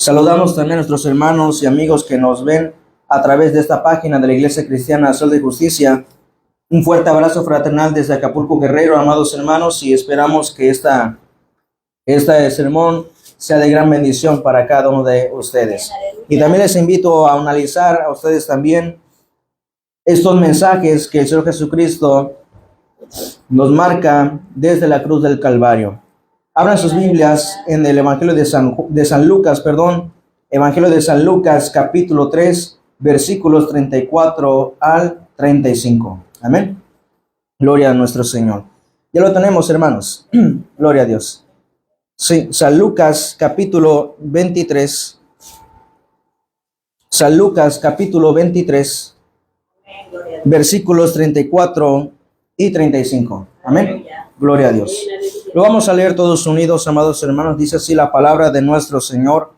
Saludamos también a nuestros hermanos y amigos que nos ven a través de esta página de la Iglesia Cristiana Sol de Justicia. Un fuerte abrazo fraternal desde Acapulco, Guerrero, amados hermanos, y esperamos que este sermón sea de gran bendición para cada uno de ustedes. Y también les invito a analizar a ustedes también estos mensajes que el Señor Jesucristo nos marca desde la cruz del Calvario. Abran sus Biblias en el Evangelio de San Lucas, Evangelio de San Lucas, capítulo 3, versículos 34 al 35. Amén. Gloria a nuestro Señor. Ya lo tenemos, hermanos. Gloria a Dios. Sí, San Lucas, capítulo 23. San Lucas, capítulo 23, versículos 34 y 35. Amén. Gloria a Dios. Lo vamos a leer todos unidos, amados hermanos. Dice así la palabra de nuestro Señor.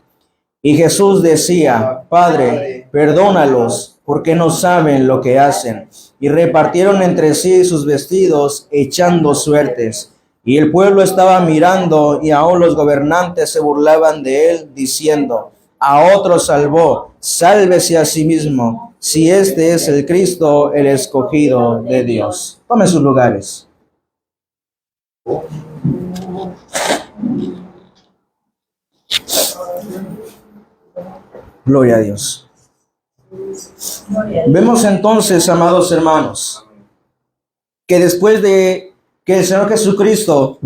Y Jesús decía: Padre, perdónalos, porque no saben lo que hacen. Y repartieron entre sí sus vestidos, echando suertes. Y el pueblo estaba mirando, y aún los gobernantes se burlaban de él, diciendo: a otro salvó, sálvese a sí mismo, si este es el Cristo, el escogido de Dios. Tomen sus lugares. Gloria a Dios. Vemos entonces, amados hermanos, que después de que el Señor Jesucristo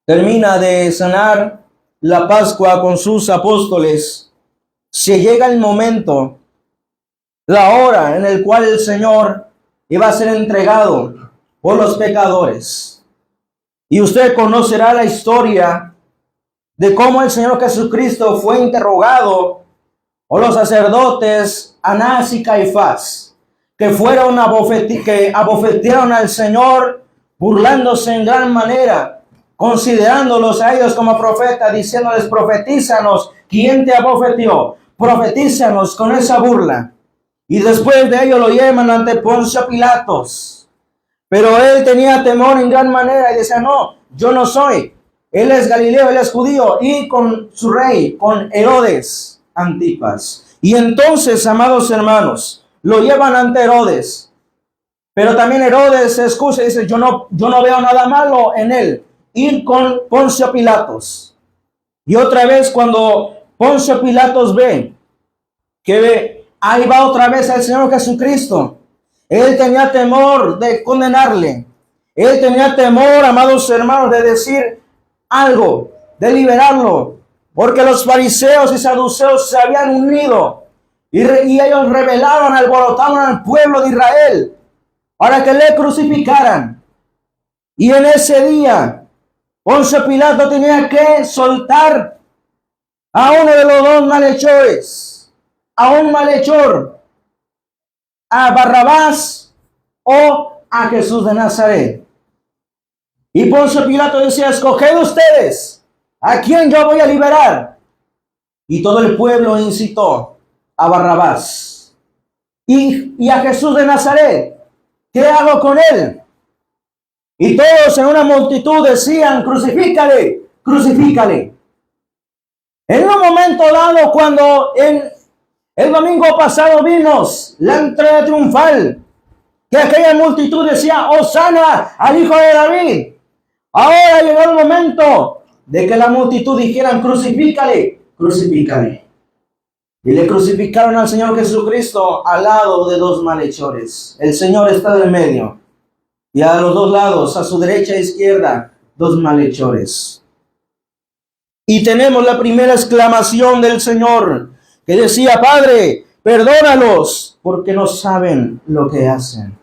termina de sanar la Pascua con sus apóstoles, se llega el momento, la hora en el cual el Señor iba a ser entregado por los pecadores. Y usted conocerá la historia de cómo el Señor Jesucristo fue interrogado por los sacerdotes Anás y Caifás, que fueron que abofetearon al Señor, burlándose en gran manera, considerándolos a ellos como profetas, diciéndoles: profetízanos, ¿quién te abofeteó? Profetízanos con esa burla. Y después de ello lo llevan ante Poncio Pilatos. Pero él tenía temor en gran manera y decía: no, yo no soy. Él es Galileo, él es judío, y con su rey, con Herodes Antipas. Y entonces, amados hermanos, lo llevan ante Herodes. Pero también Herodes se excusa y dice: yo no veo nada malo en él. Ir con Poncio Pilatos. Y otra vez, cuando Poncio Pilatos ve ahí va otra vez el Señor Jesucristo, él tenía temor de condenarle. Él tenía temor, amados hermanos, de decir algo, de liberarlo, porque los fariseos y saduceos se habían unido y ellos rebelaban, alborotaban al pueblo de Israel para que le crucificaran. Y en ese día, Poncio Pilato tenía que soltar a uno de los dos malhechores, a un malhechor, a Barrabás o a Jesús de Nazaret. Y Poncio Pilato decía: escoged ustedes a quién yo voy a liberar. Y todo el pueblo incitó a Barrabás. Y a Jesús de Nazaret, ¿qué hago con él? Y todos en una multitud decían: crucifícale, crucifícale. En un momento dado, cuando el domingo pasado vimos la entrada triunfal, que aquella multitud decía: Hosana al Hijo de David. Ahora llegó el momento de que la multitud dijeran: crucifícale, crucifícale. Y le crucificaron al Señor Jesucristo al lado de dos malhechores. El Señor está en el medio. Y a los dos lados, a su derecha e izquierda, dos malhechores. Y tenemos la primera exclamación del Señor, que decía: Padre, perdónalos, porque no saben lo que hacen.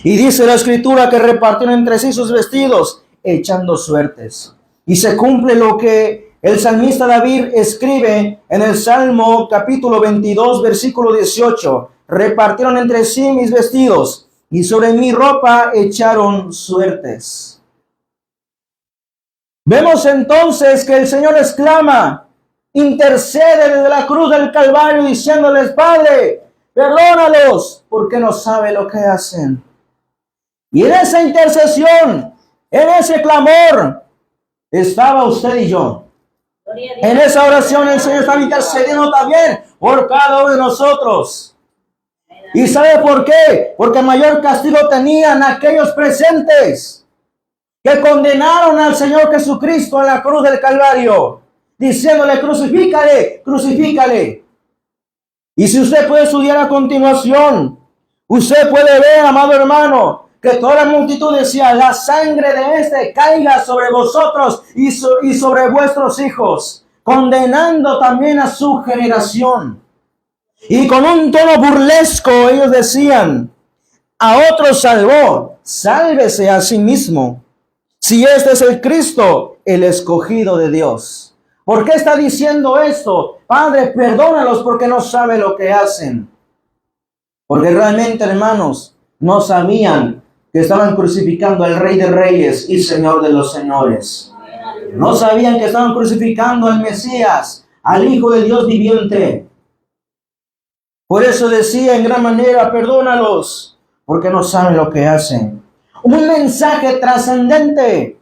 Y dice la Escritura que repartieron entre sí sus vestidos, echando suertes. Y se cumple lo que el salmista David escribe en el Salmo capítulo 22, versículo 18. Repartieron entre sí mis vestidos, y sobre mi ropa echaron suertes. Vemos entonces que el Señor exclama, intercede desde la cruz del Calvario, diciéndoles: Padre, perdónalos, porque no saben lo que hacen. Y en esa intercesión, en ese clamor, estaba usted y yo. En esa oración el Señor estaba intercediendo también por cada uno de nosotros. ¿Y sabe por qué? Porque mayor castigo tenían aquellos presentes que condenaron al Señor Jesucristo en la cruz del Calvario, diciéndole: crucifícale, crucifícale. Y si usted puede estudiar a continuación, usted puede ver, amado hermano, que toda la multitud decía: la sangre de este caiga sobre vosotros y sobre vuestros hijos, condenando también a su generación. Y con un tono burlesco ellos decían: a otros salvó, sálvese a sí mismo, si este es el Cristo, el escogido de Dios. ¿Por qué está diciendo esto? Padre, perdónalos porque no saben lo que hacen. Porque realmente, hermanos, no sabían que estaban crucificando al Rey de Reyes y Señor de los Señores. No sabían que estaban crucificando al Mesías, al Hijo de Dios viviente. Por eso decía en gran manera: perdónalos, porque no saben lo que hacen. Un mensaje trascendente,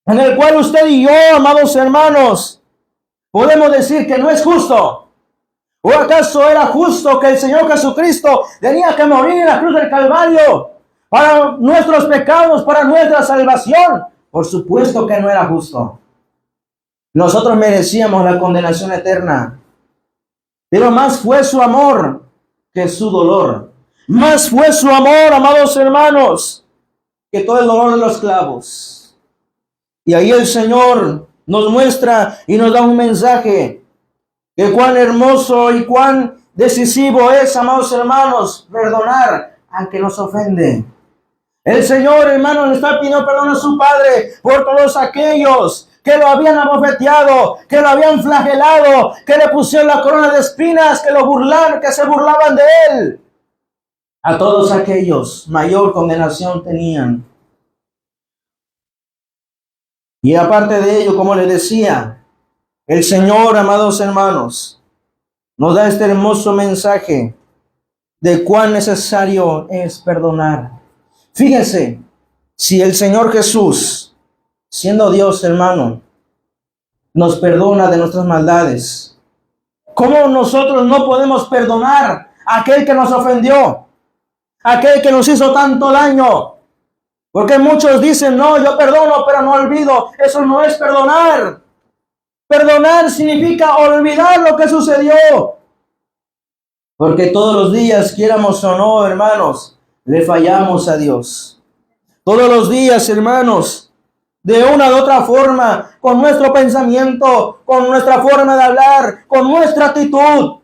en el cual usted y yo, amados hermanos, podemos decir que no es justo. ¿O acaso era justo que el Señor Jesucristo tenía que morir en la cruz del Calvario para nuestros pecados, para nuestra salvación? Por supuesto que no era justo. Nosotros merecíamos la condenación eterna. Pero más fue su amor que su dolor. Más fue su amor, amados hermanos, que todo el dolor de los clavos. Y ahí el Señor nos muestra y nos da un mensaje, que cuán hermoso y cuán decisivo es, amados hermanos, perdonar al que nos ofende. El Señor, hermanos, le está pidiendo perdón a su Padre por todos aquellos que lo habían abofeteado, que lo habían flagelado, que le pusieron la corona de espinas, que lo burlaron, que se burlaban de él. A todos aquellos mayor condenación tenían. Y aparte de ello, como les decía, el Señor, amados hermanos, nos da este hermoso mensaje de cuán necesario es perdonar. Fíjense, si el Señor Jesús, siendo Dios, hermano, nos perdona de nuestras maldades, ¿cómo nosotros no podemos perdonar a aquel que nos ofendió, a aquel que nos hizo tanto daño? Porque muchos dicen: no, yo perdono, pero no olvido. Eso no es perdonar. Perdonar significa olvidar lo que sucedió. Porque todos los días, quieramos o no, hermanos, le fallamos a Dios. Todos los días, hermanos, de una u otra forma, con nuestro pensamiento, con nuestra forma de hablar, con nuestra actitud,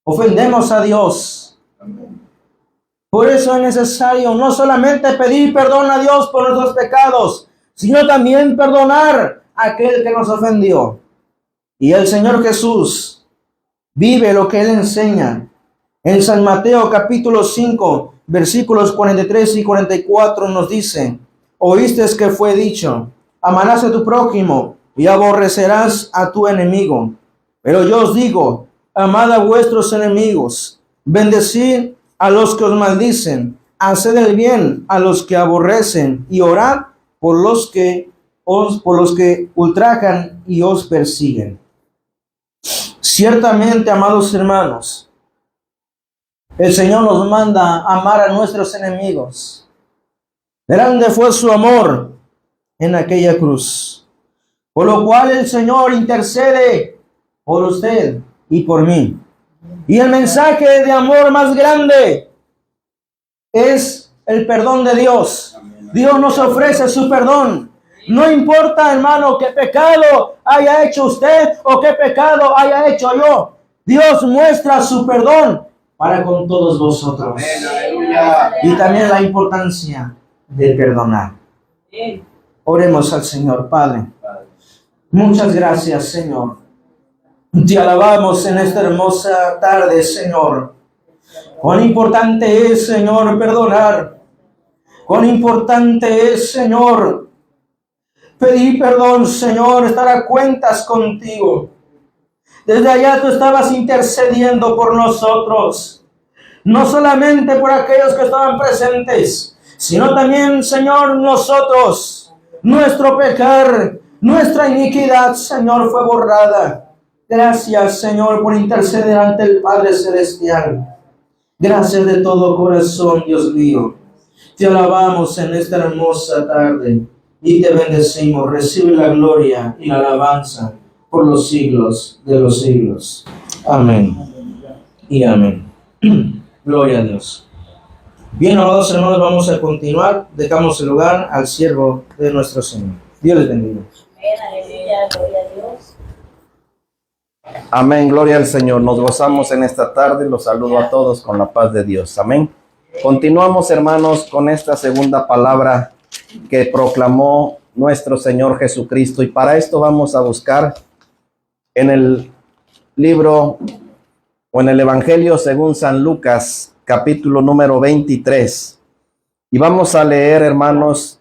ofendemos a Dios. Por eso es necesario no solamente pedir perdón a Dios por nuestros pecados, sino también perdonar a aquel que nos ofendió. Y el Señor Jesús vive lo que Él enseña. En San Mateo capítulo 5, versículos 43 y 44 nos dice: oíste que fue dicho: amarás a tu prójimo y aborrecerás a tu enemigo. Pero yo os digo: amad a vuestros enemigos, bendecid a los que os maldicen, haced el bien a los que aborrecen y orad por los que ultrajan y os persiguen. Ciertamente, amados hermanos, el Señor nos manda amar a nuestros enemigos. Grande fue su amor en aquella cruz, por lo cual el Señor intercede por usted y por mí. Y el mensaje de amor más grande es el perdón de Dios. Dios nos ofrece su perdón. No importa, hermano, qué pecado haya hecho usted o qué pecado haya hecho yo. Dios muestra su perdón para con todos vosotros. Y también la importancia de perdonar. Oremos al Señor. Padre, muchas gracias, Señor. Te alabamos en esta hermosa tarde, Señor. Cuán importante es, Señor, perdonar. Cuán importante es, Señor, pedir perdón, Señor, estar a cuentas contigo. Desde allá tú estabas intercediendo por nosotros. No solamente por aquellos que estaban presentes, sino también, Señor, nosotros, nuestro pecar, Nuestra iniquidad, Señor, fue borrada. Gracias, Señor, por interceder ante el Padre Celestial. Gracias de todo corazón, Dios mío. Te alabamos en esta hermosa tarde y te bendecimos. Recibe la gloria y la alabanza por los siglos de los siglos. Amén y amén. Gloria a Dios. Bien, amados hermanos, vamos a continuar. Dejamos el lugar al siervo de nuestro Señor. Dios les bendiga. Aleluya, gloria a Dios. Amén, gloria al Señor. Nos gozamos en esta tarde. Los saludo a todos con la paz de Dios. Amén. Continuamos, hermanos, con esta segunda palabra que proclamó nuestro Señor Jesucristo. Y para esto vamos a buscar en el libro o en el Evangelio según San Lucas, capítulo número 23. Y vamos a leer, hermanos,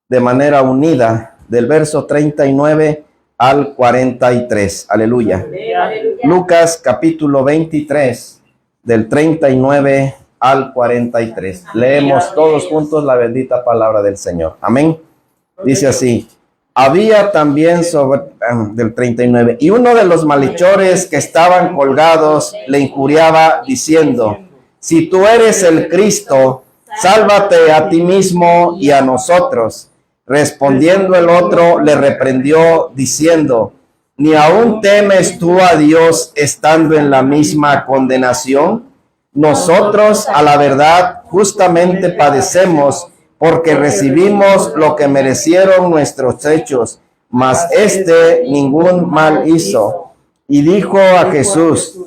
de manera unida, del verso 39 al 43. Aleluya. Aleluya. Lucas capítulo 23, del 39 al 43. Leemos todos juntos la bendita palabra del Señor. Amén. Dice así: había también del 39, y uno de los malhechores que estaban colgados le injuriaba diciendo: si tú eres el Cristo, sálvate a ti mismo y a nosotros. Respondiendo el otro, le reprendió diciendo: ¿ni aún temes tú a Dios estando en la misma condenación? Nosotros, a la verdad, justamente padecemos, porque recibimos lo que merecieron nuestros hechos, mas este ningún mal hizo. Y dijo a Jesús: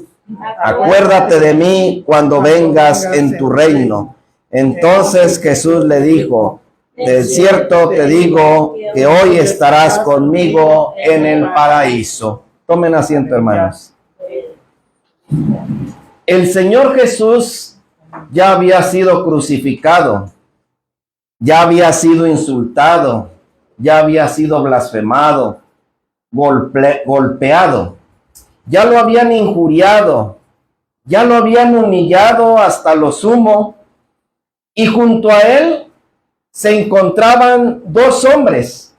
acuérdate de mí cuando vengas en tu reino. Entonces Jesús le dijo: de cierto te digo que hoy estarás conmigo en el paraíso. Tomen asiento, hermanos. El Señor Jesús ya había sido crucificado, ya había sido insultado, ya había sido blasfemado, golpeado, ya lo habían injuriado, ya lo habían humillado hasta lo sumo, y junto a él se encontraban dos hombres.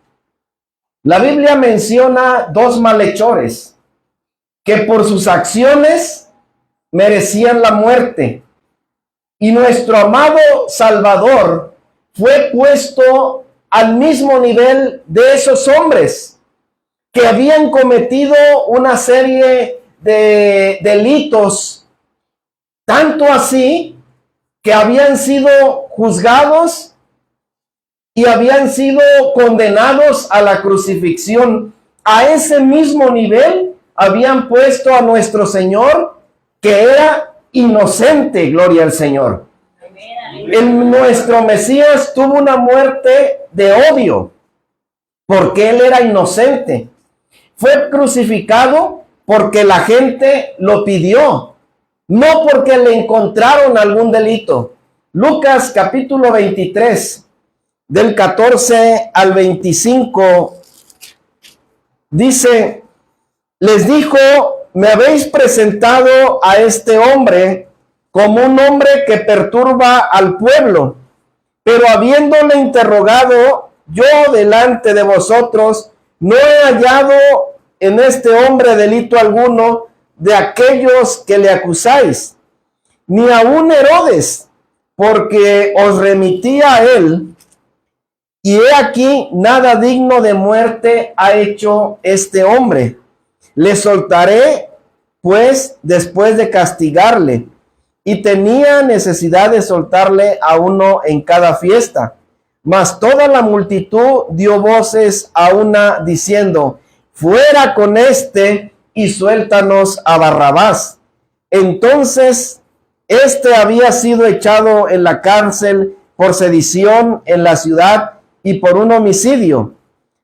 La Biblia menciona dos malhechores que por sus acciones merecían la muerte. Y nuestro amado Salvador fue puesto al mismo nivel de esos hombres que habían cometido una serie de delitos, tanto así que habían sido juzgados y habían sido condenados a la crucifixión. A ese mismo nivel habían puesto a nuestro Señor, que era inocente, gloria al Señor. Nuestro Mesías tuvo una muerte de odio, porque Él era inocente. Fue crucificado porque la gente lo pidió, no porque le encontraron algún delito. Lucas capítulo 23, del 14 al 25, dice: les dijo: me habéis presentado a este hombre como un hombre que perturba al pueblo, pero habiéndole interrogado yo delante de vosotros, no he hallado en este hombre delito alguno de aquellos que le acusáis, ni aun Herodes, porque os remití a él. Y he aquí, nada digno de muerte ha hecho este hombre. Le soltaré, pues, después de castigarle. Y tenía necesidad de soltarle a uno en cada fiesta. Mas toda la multitud dio voces a una diciendo: fuera con este y suéltanos a Barrabás. Entonces, este había sido echado en la cárcel por sedición en la ciudad y por un homicidio.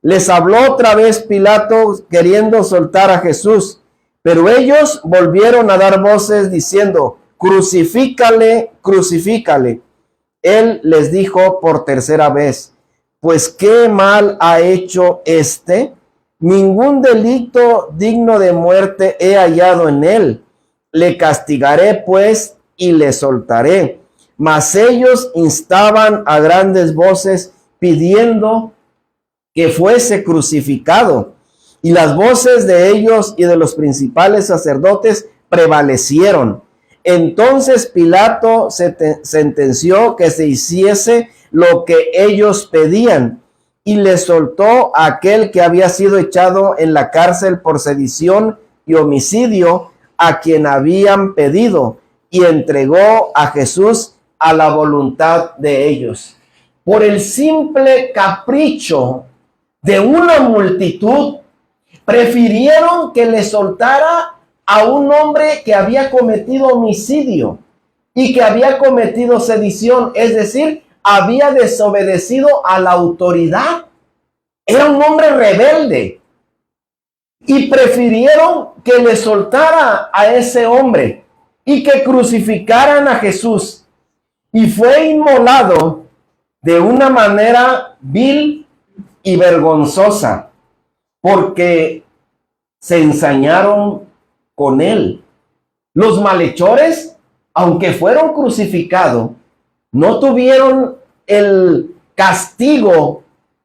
Les habló otra vez Pilato queriendo soltar a Jesús, pero ellos volvieron a dar voces diciendo: crucifícale, crucifícale. Él les dijo por tercera vez: pues qué mal ha hecho este. Ningún delito digno de muerte he hallado en él. Le castigaré pues y le soltaré. Mas ellos instaban a grandes voces pidiendo que fuese crucificado. Y las voces de ellos y de los principales sacerdotes prevalecieron. Entonces Pilato sentenció que se hiciese lo que ellos pedían y le soltó a aquel que había sido echado en la cárcel por sedición y homicidio, a quien habían pedido, y entregó a Jesús a la voluntad de ellos. Por el simple capricho de una multitud, prefirieron que le soltara a un hombre que había cometido homicidio y que había cometido sedición, es decir, había desobedecido a la autoridad. Era un hombre rebelde. Y prefirieron que le soltara a ese hombre y que crucificaran a Jesús. Y fue inmolado de una manera vil y vergonzosa, porque se ensañaron con él. Los malhechores, aunque fueron crucificados, no tuvieron el castigo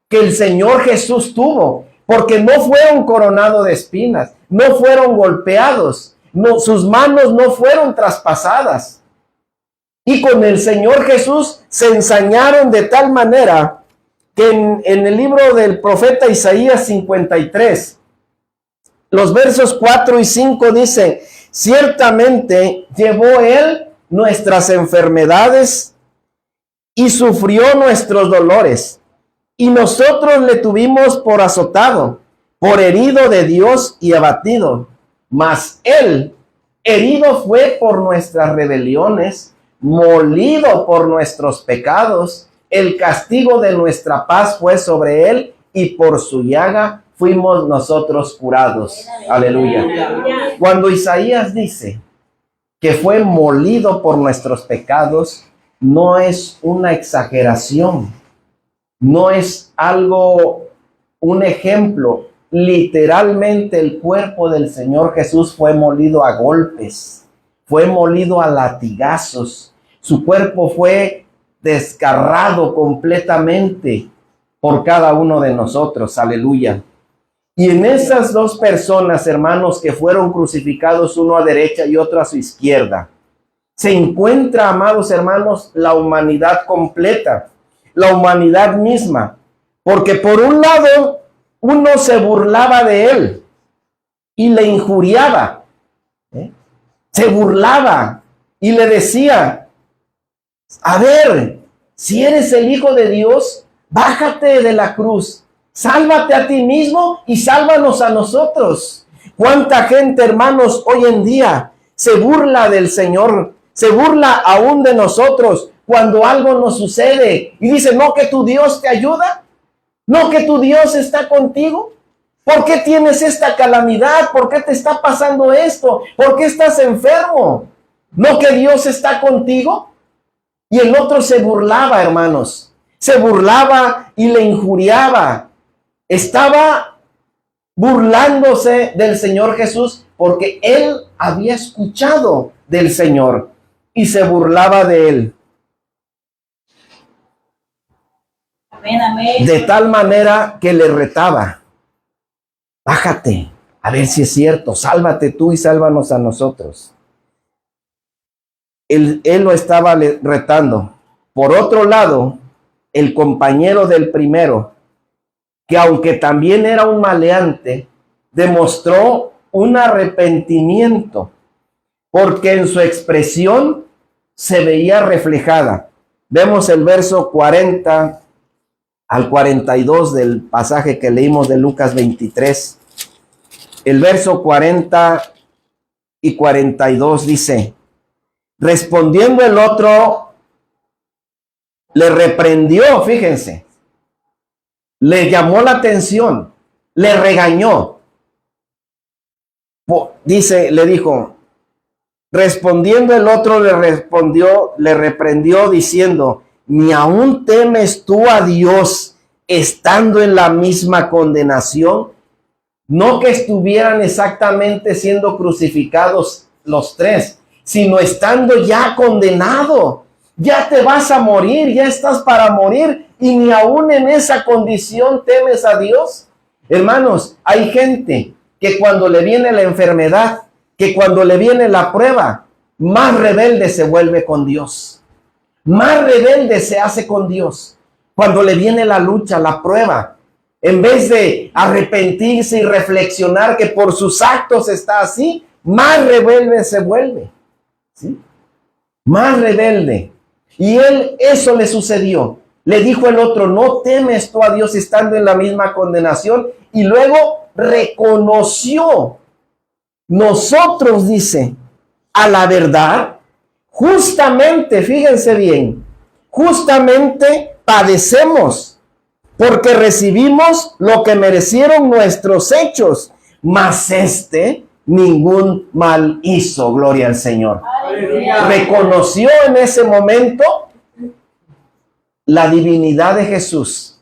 que el Señor Jesús tuvo, porque no fueron coronados de espinas, no fueron golpeados, no, sus manos no fueron traspasadas. Y con el Señor Jesús se ensañaron de tal manera que en el libro del profeta Isaías 53, los versos 4 y 5 dice: ciertamente llevó él nuestras enfermedades y sufrió nuestros dolores, y nosotros le tuvimos por azotado, por herido de Dios y abatido. Mas él herido fue por nuestras rebeliones, molido por nuestros pecados. El castigo de nuestra paz fue sobre él, y por su llaga fuimos nosotros curados. Aleluya. Cuando Isaías dice que fue molido por nuestros pecados, no es una exageración, no es algo, un ejemplo. Literalmente el cuerpo del Señor Jesús fue molido a golpes, fue molido a latigazos. Su cuerpo fue desgarrado completamente por cada uno de nosotros. Aleluya. Y en esas dos personas, hermanos, que fueron crucificados, uno a derecha y otro a su izquierda, se encuentra, amados hermanos, la humanidad completa, la humanidad misma. Porque por un lado, uno se burlaba de él y le injuriaba, se burlaba y le decía: a ver, si eres el Hijo de Dios, bájate de la cruz, sálvate a ti mismo y sálvanos a nosotros. ¿Cuánta gente, hermanos, hoy en día se burla del Señor, se burla aún de nosotros cuando algo nos sucede y dice: no, que tu Dios te ayuda, no, que tu Dios está contigo? ¿Por qué tienes esta calamidad? ¿Por qué te está pasando esto? ¿Por qué estás enfermo? ¿No que Dios está contigo? Y el otro se burlaba, hermanos, se burlaba y le injuriaba. Estaba burlándose del Señor Jesús porque él había escuchado del Señor y se burlaba de él. Amén, amén. De tal manera que le retaba: bájate, a ver si es cierto, sálvate tú y sálvanos a nosotros. Él lo estaba retando. Por otro lado, el compañero del primero, que aunque también era un maleante, demostró un arrepentimiento, porque en su expresión se veía reflejada. Vemos el verso 40 al 42 del pasaje que leímos de Lucas 23. El verso 40 y 42 dice: respondiendo el otro, le reprendió, fíjense, le llamó la atención, le regañó. Dice, le dijo, respondiendo el otro le reprendió diciendo: ¿ni aún temes tú a Dios estando en la misma condenación? No que estuvieran exactamente siendo crucificados los tres, sino estando ya condenado. Ya te vas a morir, ya estás para morir, y ni aún en esa condición temes a Dios. Hermanos, hay gente que cuando le viene la enfermedad, que cuando le viene la prueba, más rebelde se vuelve con Dios. Más rebelde se hace con Dios. Cuando le viene la lucha, la prueba, en vez de arrepentirse y reflexionar que por sus actos está así, más rebelde se vuelve. ¿Sí? Más rebelde. Y él, eso le sucedió. Le dijo el otro, no temes tú a Dios estando en la misma condenación. Y luego reconoció. Nosotros, dice, a la verdad, justamente, fíjense bien, justamente padecemos, porque recibimos lo que merecieron nuestros hechos, mas ningún mal hizo, gloria al Señor. Aleluya. Reconoció en ese momento la divinidad de Jesús.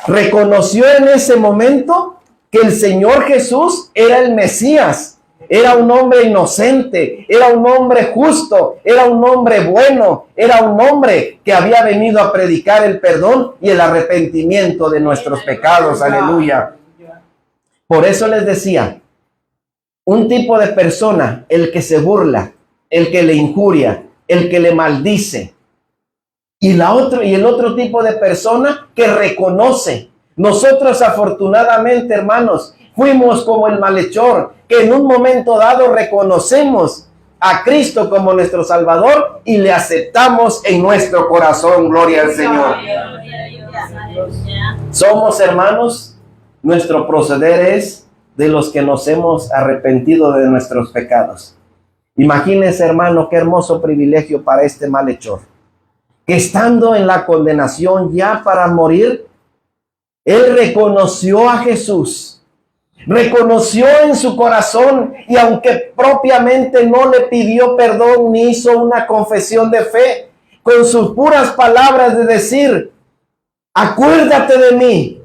Reconoció en ese momento que el Señor Jesús era el Mesías. Era un hombre inocente, era un hombre justo, era un hombre bueno, era un hombre que había venido a predicar el perdón y el arrepentimiento de nuestros pecados. Aleluya. Por eso les decía, un tipo de persona, el que se burla, el que le injuria, el que le maldice, y el otro tipo de persona que reconoce. Nosotros afortunadamente, hermanos, fuimos como el malhechor, que en un momento dado reconocemos a Cristo como nuestro Salvador y le aceptamos en nuestro corazón. Gloria al Señor. Somos, hermanos, nuestro proceder es de los que nos hemos arrepentido de nuestros pecados. Imagínense, hermano, qué hermoso privilegio para este malhechor, que estando en la condenación ya para morir, él reconoció a Jesús. Reconoció en su corazón, y aunque propiamente no le pidió perdón ni hizo una confesión de fe, con sus puras palabras de decir, acuérdate de mí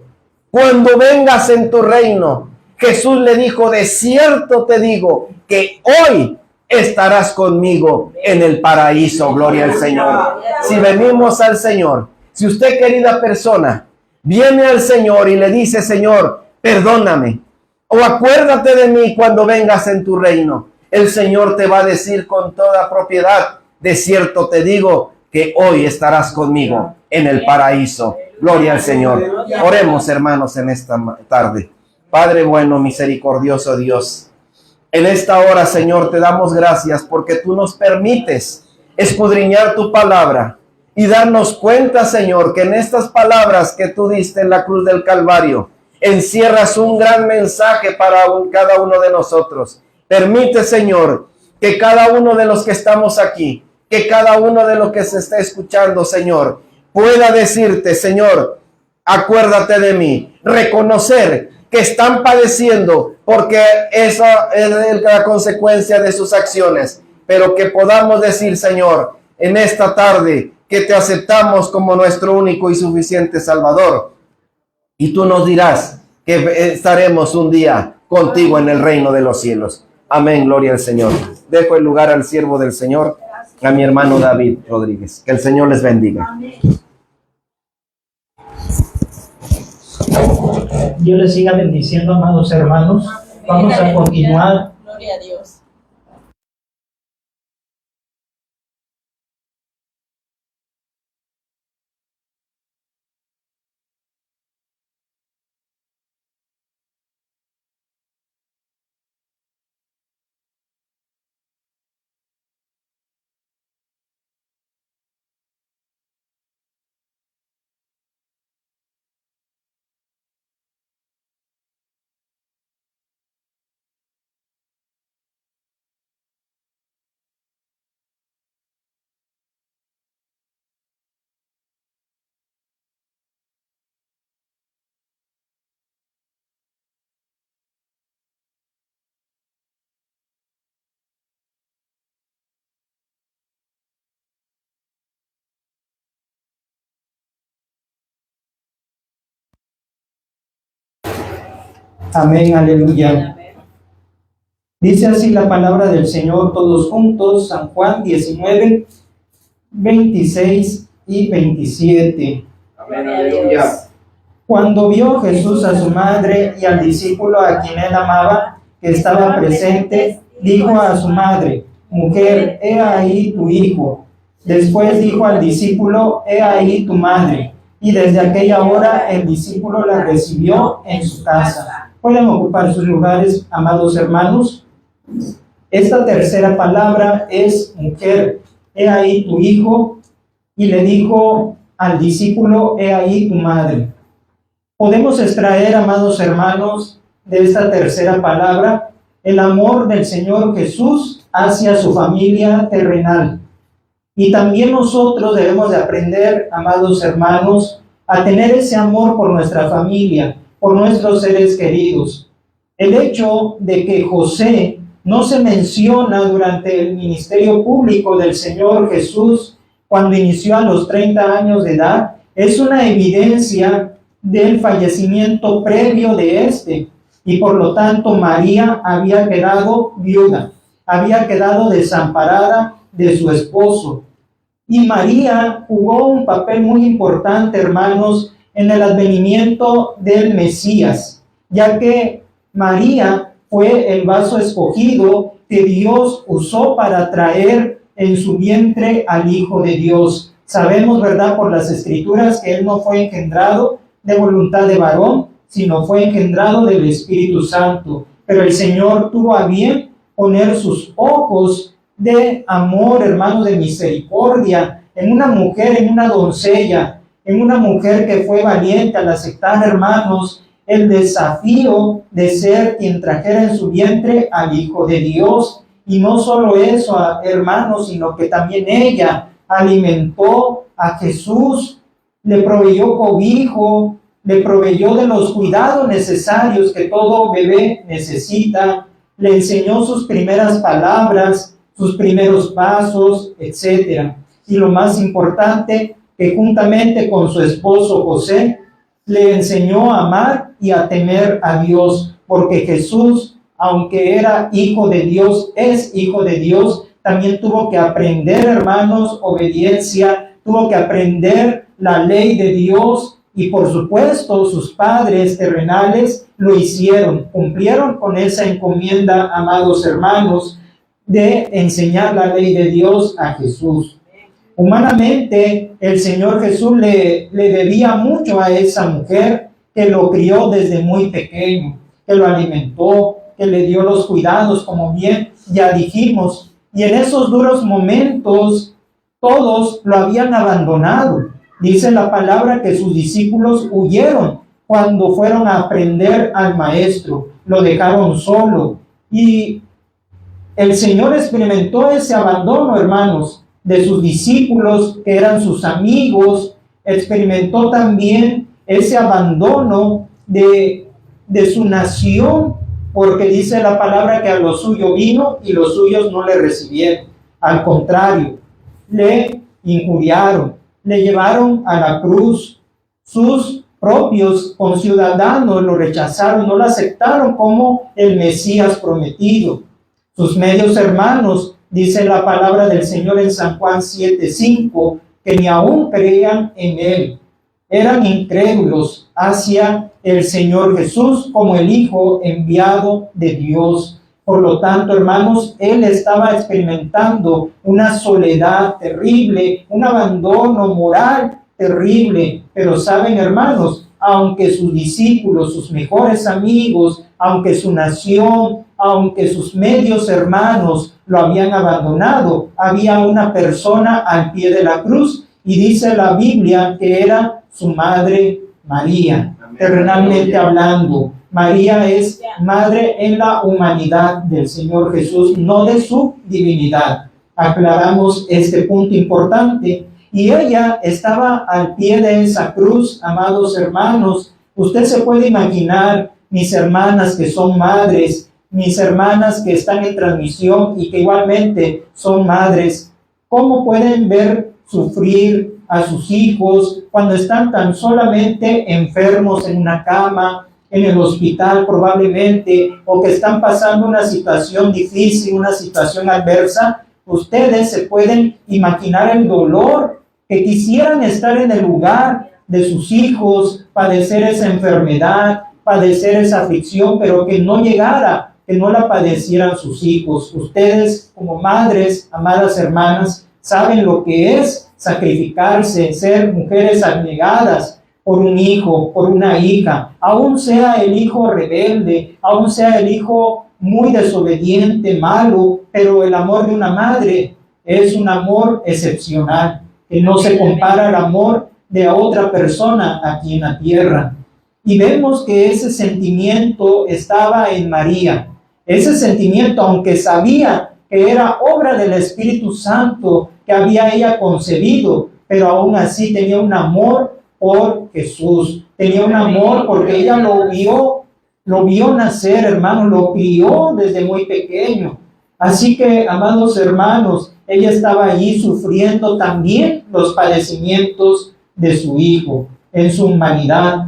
cuando vengas en tu reino. Jesús le dijo, de cierto te digo que hoy estarás conmigo en el paraíso. Gloria al Señor. Si venimos al Señor, si usted, querida persona, viene al Señor y le dice, Señor, perdóname, o acuérdate de mí cuando vengas en tu reino, el Señor te va a decir con toda propiedad, de cierto te digo que hoy estarás conmigo en el paraíso. Gloria al Señor. Oremos, hermanos, en esta tarde. Padre bueno, misericordioso Dios, en esta hora, Señor, te damos gracias porque tú nos permites escudriñar tu palabra y darnos cuenta, Señor, que en estas palabras que tú diste en la cruz del Calvario, encierras un gran mensaje para cada uno de nosotros. Permite, Señor, que cada uno de los que estamos aquí, que cada uno de los que se está escuchando, Señor, pueda decirte, Señor, acuérdate de mí. Reconocer que están padeciendo porque esa es la consecuencia de sus acciones. Pero que podamos decir, Señor, en esta tarde, que te aceptamos como nuestro único y suficiente Salvador. Y tú nos dirás que estaremos un día contigo en el reino de los cielos. Amén, gloria al Señor. Dejo el lugar al siervo del Señor, a mi hermano David Rodríguez. Que el Señor les bendiga. Dios les siga bendiciendo, amados hermanos. Vamos a continuar. Gloria a Dios. Amén, aleluya. Dice así la palabra del Señor, todos juntos, San Juan 19, 26 y 27. Cuando vio Jesús a su madre y al discípulo a quien él amaba, que estaba presente, dijo a su madre: Mujer, he ahí tu hijo. Después dijo al discípulo: He ahí tu madre. Y desde aquella hora el discípulo la recibió en su casa. Pueden ocupar sus lugares, amados hermanos. Esta tercera palabra es mujer. He ahí tu hijo. Y le dijo al discípulo: He ahí tu madre. Podemos extraer, amados hermanos, de esta tercera palabra el amor del Señor Jesús hacia su familia terrenal. Y también nosotros debemos de aprender, amados hermanos, a tener ese amor por nuestra familia, por nuestros seres queridos. El hecho de que José no se menciona durante el ministerio público del Señor Jesús cuando inició a los 30 años de edad es una evidencia del fallecimiento previo de este, y por lo tanto María había quedado viuda, había quedado desamparada de su esposo. Y María jugó un papel muy importante, hermanos, en el advenimiento del Mesías, ya que María fue el vaso escogido que Dios usó para traer en su vientre al Hijo de Dios. Sabemos, ¿verdad?, por las Escrituras, que Él no fue engendrado de voluntad de varón, sino fue engendrado del Espíritu Santo. Pero el Señor tuvo a bien poner sus ojos de amor, hermanos, de misericordia, en una mujer, en una doncella, en una mujer que fue valiente al aceptar, hermanos, el desafío de ser quien trajera en su vientre al Hijo de Dios. Y no solo eso, hermanos, sino que también ella alimentó a Jesús, le proveyó cobijo, le proveyó de los cuidados necesarios que todo bebé necesita, le enseñó sus primeras palabras, sus primeros pasos, etc. Y lo más importante, que juntamente con su esposo José, le enseñó a amar y a temer a Dios, porque Jesús, aunque era hijo de Dios, es hijo de Dios, también tuvo que aprender, hermanos, obediencia, tuvo que aprender la ley de Dios, y por supuesto sus padres terrenales lo hicieron, cumplieron con esa encomienda, amados hermanos, de enseñar la ley de Dios a Jesús. Humanamente, el Señor Jesús le debía mucho a esa mujer que lo crió desde muy pequeño, que lo alimentó, que le dio los cuidados, como bien ya dijimos. Y en esos duros momentos, todos lo habían abandonado. Dice la palabra que sus discípulos huyeron cuando fueron a aprender al Maestro. Lo dejaron solo. Y el Señor experimentó ese abandono, hermanos, de sus discípulos, que eran sus amigos. Experimentó también ese abandono de su nación, porque dice la palabra que a lo suyo vino y los suyos no le recibieron. Al contrario, le injuriaron, le llevaron a la cruz. Sus propios conciudadanos lo rechazaron, no lo aceptaron como el Mesías prometido. Sus medios hermanos, dice la palabra del Señor en San Juan 7:5, que ni aún creían en Él. Eran incrédulos hacia el Señor Jesús como el Hijo enviado de Dios. Por lo tanto, hermanos, Él estaba experimentando una soledad terrible, un abandono moral terrible. Pero saben, hermanos, aunque sus discípulos, sus mejores amigos, aunque su nación, aunque sus medios hermanos lo habían abandonado, había una persona al pie de la cruz, y dice la Biblia que era su madre María. Terrenalmente hablando, María es madre en la humanidad del Señor Jesús, no de su divinidad. Aclaramos este punto importante. Y ella estaba al pie de esa cruz, amados hermanos. Usted se puede imaginar, mis hermanas que son madres, mis hermanas que están en transmisión y que igualmente son madres, ¿cómo pueden ver sufrir a sus hijos cuando están tan solamente enfermos en una cama, en el hospital probablemente, o que están pasando una situación difícil, una situación adversa? Ustedes se pueden imaginar el dolor, que quisieran estar en el lugar de sus hijos padecer esa enfermedad, padecer esa aflicción, pero que no llegara, que no la padecieran sus hijos. Ustedes, como madres, amadas hermanas, saben lo que es sacrificarse, ser mujeres abnegadas por un hijo, por una hija, aún sea el hijo rebelde, aún sea el hijo muy desobediente, malo, pero el amor de una madre es un amor excepcional, que no se compara al amor de otra persona aquí en la tierra. Y vemos que ese sentimiento estaba en María. Ese sentimiento, aunque sabía que era obra del Espíritu Santo que había ella concebido, pero aún así tenía un amor por Jesús. Tenía un amor porque ella lo vio nacer, hermano, lo crió desde muy pequeño. Así que, amados hermanos, ella estaba allí sufriendo también los padecimientos de su hijo en su humanidad.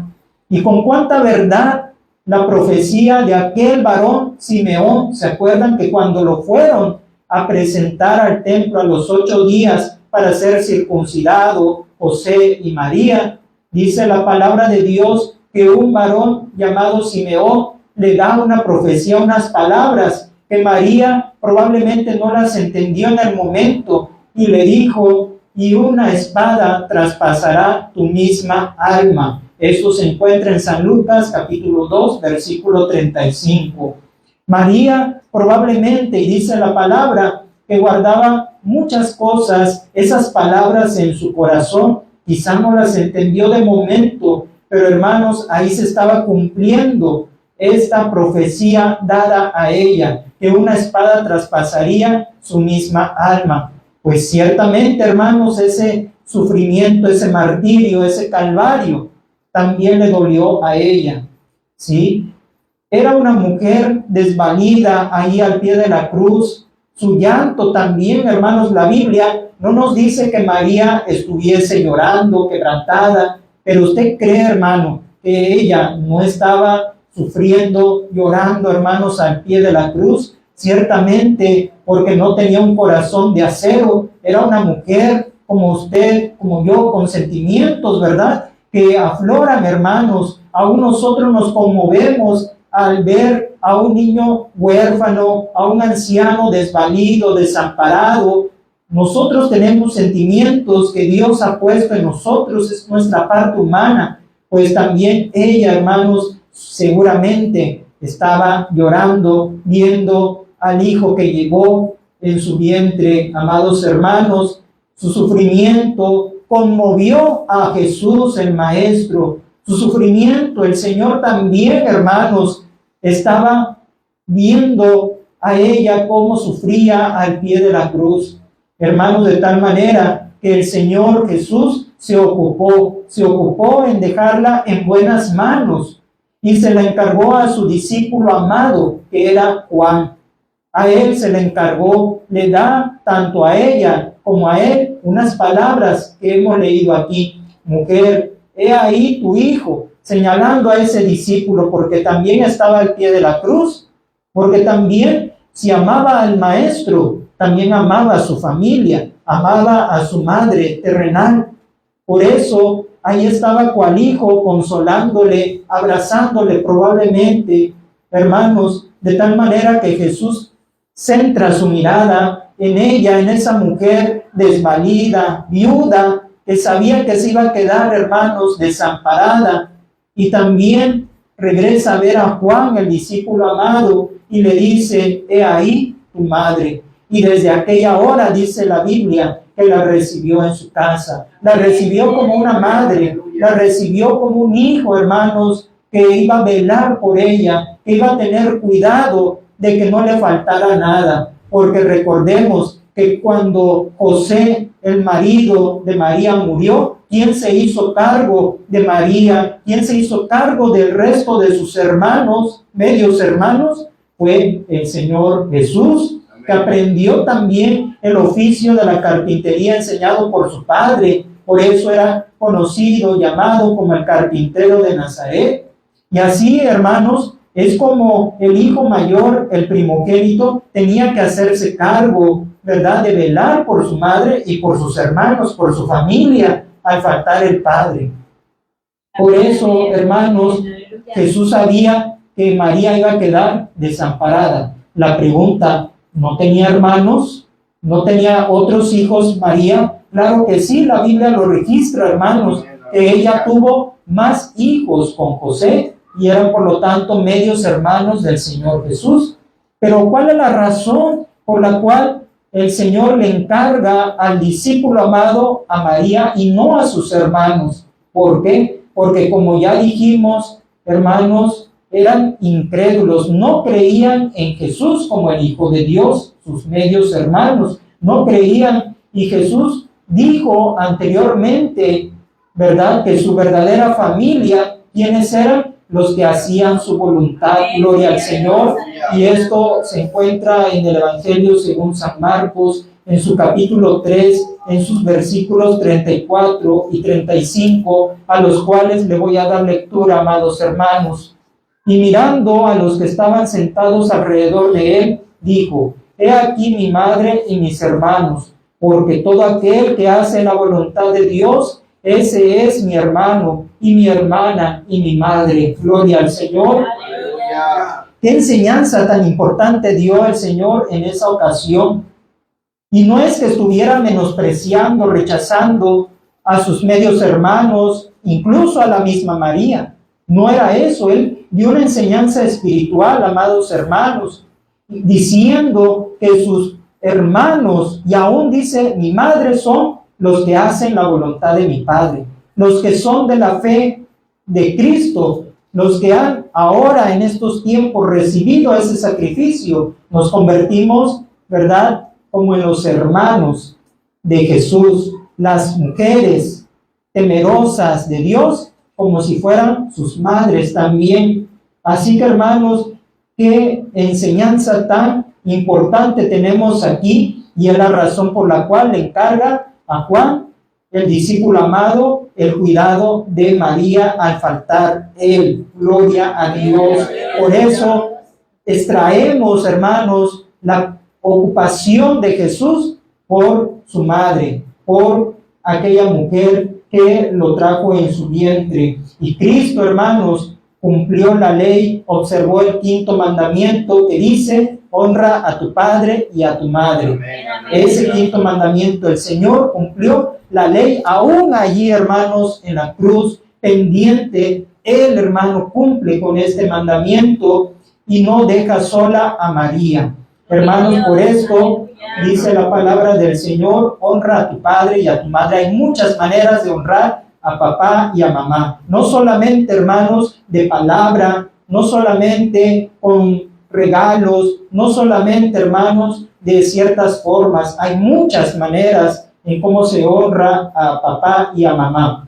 Y con cuánta verdad la profecía de aquel varón Simeón, ¿se acuerdan que cuando lo fueron a presentar al templo a los 8 días para ser circuncidado, José y María? Dice la palabra de Dios que un varón llamado Simeón le da una profecía, unas palabras que María probablemente no las entendió en el momento, y le dijo: y una espada traspasará tu misma alma. Esto se encuentra en San Lucas capítulo 2, versículo 35. María probablemente, y dice la palabra, que guardaba muchas cosas, esas palabras en su corazón, quizá no las entendió de momento, pero hermanos, ahí se estaba cumpliendo esta profecía dada a ella, que una espada traspasaría su misma alma. Pues ciertamente, hermanos, ese sufrimiento, ese martirio, ese calvario, también le dolió a ella, ¿sí? Era una mujer desvalida ahí al pie de la cruz. Su llanto también, hermanos, la Biblia no nos dice que María estuviese llorando, quebrantada, pero usted cree, hermano, que ella no estaba sufriendo, llorando, hermanos, al pie de la cruz. Ciertamente, porque no tenía un corazón de acero, era una mujer como usted, como yo, con sentimientos, ¿verdad?, que afloran, hermanos. Aún nosotros nos conmovemos al ver a un niño huérfano, a un anciano desvalido, desamparado. Nosotros tenemos sentimientos que Dios ha puesto en nosotros, es nuestra parte humana. Pues también ella, hermanos, seguramente estaba llorando, viendo al hijo que llevó en su vientre. Amados hermanos, su sufrimiento conmovió a Jesús el Maestro. Su sufrimiento, el Señor también, hermanos, estaba viendo a ella cómo sufría al pie de la cruz. Hermanos, de tal manera que el Señor Jesús se ocupó en dejarla en buenas manos y se la encargó a su discípulo amado, que era Juan. A él se le encargó, le da tanto a ella como a él unas palabras que hemos leído aquí. Mujer, he ahí tu hijo, señalando a ese discípulo, porque también estaba al pie de la cruz, porque también si amaba al Maestro, también amaba a su familia, amaba a su madre terrenal. Por eso ahí estaba cual hijo, consolándole, abrazándole probablemente, hermanos, de tal manera que Jesús centra su mirada en ella, en esa mujer desvalida, viuda, que sabía que se iba a quedar, hermanos, desamparada. Y también regresa a ver a Juan, el discípulo amado, y le dice: he ahí tu madre. Y desde aquella hora, dice la Biblia, que la recibió en su casa. La recibió como una madre, la recibió como un hijo, hermanos, que iba a velar por ella, que iba a tener cuidado de que no le faltara nada. Porque recordemos que cuando José, el marido de María, murió, ¿quién se hizo cargo de María? ¿Quién se hizo cargo del resto de sus hermanos, medios hermanos? Fue el Señor Jesús, que aprendió también el oficio de la carpintería enseñado por su padre. Por eso era conocido, llamado como el carpintero de Nazaret. Y así, hermanos, es como el hijo mayor, el primogénito, tenía que hacerse cargo, ¿verdad?, de velar por su madre y por sus hermanos, por su familia, al faltar el padre. Por eso, hermanos, Jesús sabía que María iba a quedar desamparada. La pregunta, ¿no tenía hermanos? ¿No tenía otros hijos María? Claro que sí, la Biblia lo registra, hermanos, que ella tuvo más hijos con José y eran por lo tanto medios hermanos del Señor Jesús. Pero ¿cuál es la razón por la cual el Señor le encarga al discípulo amado a María y no a sus hermanos? ¿Por qué? Porque como ya dijimos, hermanos, eran incrédulos, no creían en Jesús como el Hijo de Dios, sus medios hermanos, no creían, y Jesús dijo anteriormente, ¿verdad?, que su verdadera familia, ¿quiénes eran? Los que hacían su voluntad. Gloria al Señor. Y esto se encuentra en el Evangelio según San Marcos, en su capítulo 3, en sus versículos 34 y 35, a los cuales le voy a dar lectura, amados hermanos. Y mirando a los que estaban sentados alrededor de él, dijo: He aquí mi madre y mis hermanos, porque todo aquel que hace la voluntad de Dios, ese es mi hermano y mi hermana y mi madre. Gloria al Señor. Qué enseñanza tan importante dio el Señor en esa ocasión. Y no es que estuviera menospreciando, rechazando a sus medios hermanos, incluso a la misma María. No era eso. Él dio una enseñanza espiritual, amados hermanos, diciendo que sus hermanos, y aún dice, mi madre, son los que hacen la voluntad de mi Padre, los que son de la fe de Cristo, los que han ahora en estos tiempos recibido ese sacrificio. Nos convertimos, ¿verdad?, como en los hermanos de Jesús, las mujeres temerosas de Dios, como si fueran sus madres también. Así que, hermanos, qué enseñanza tan importante tenemos aquí, y es la razón por la cual le encarga a Juan, el discípulo amado, el cuidado de María al faltar él. Gloria a Dios. Por eso extraemos, hermanos, la ocupación de Jesús por su madre, por aquella mujer que lo trajo en su vientre. Y Cristo, hermanos, cumplió la ley, observó el quinto mandamiento que dice: honra a tu padre y a tu madre. Ese quinto mandamiento, el Señor cumplió la ley aún allí, hermanos, en la cruz, pendiente. El hermano cumple con este mandamiento y no deja sola a María. Hermanos, por esto dice la palabra del Señor: honra a tu padre y a tu madre. Hay muchas maneras de honrar a papá y a mamá. No solamente, hermanos, de palabra, no solamente con regalos, no solamente, hermanos, de ciertas formas. Hay muchas maneras en cómo se honra a papá y a mamá.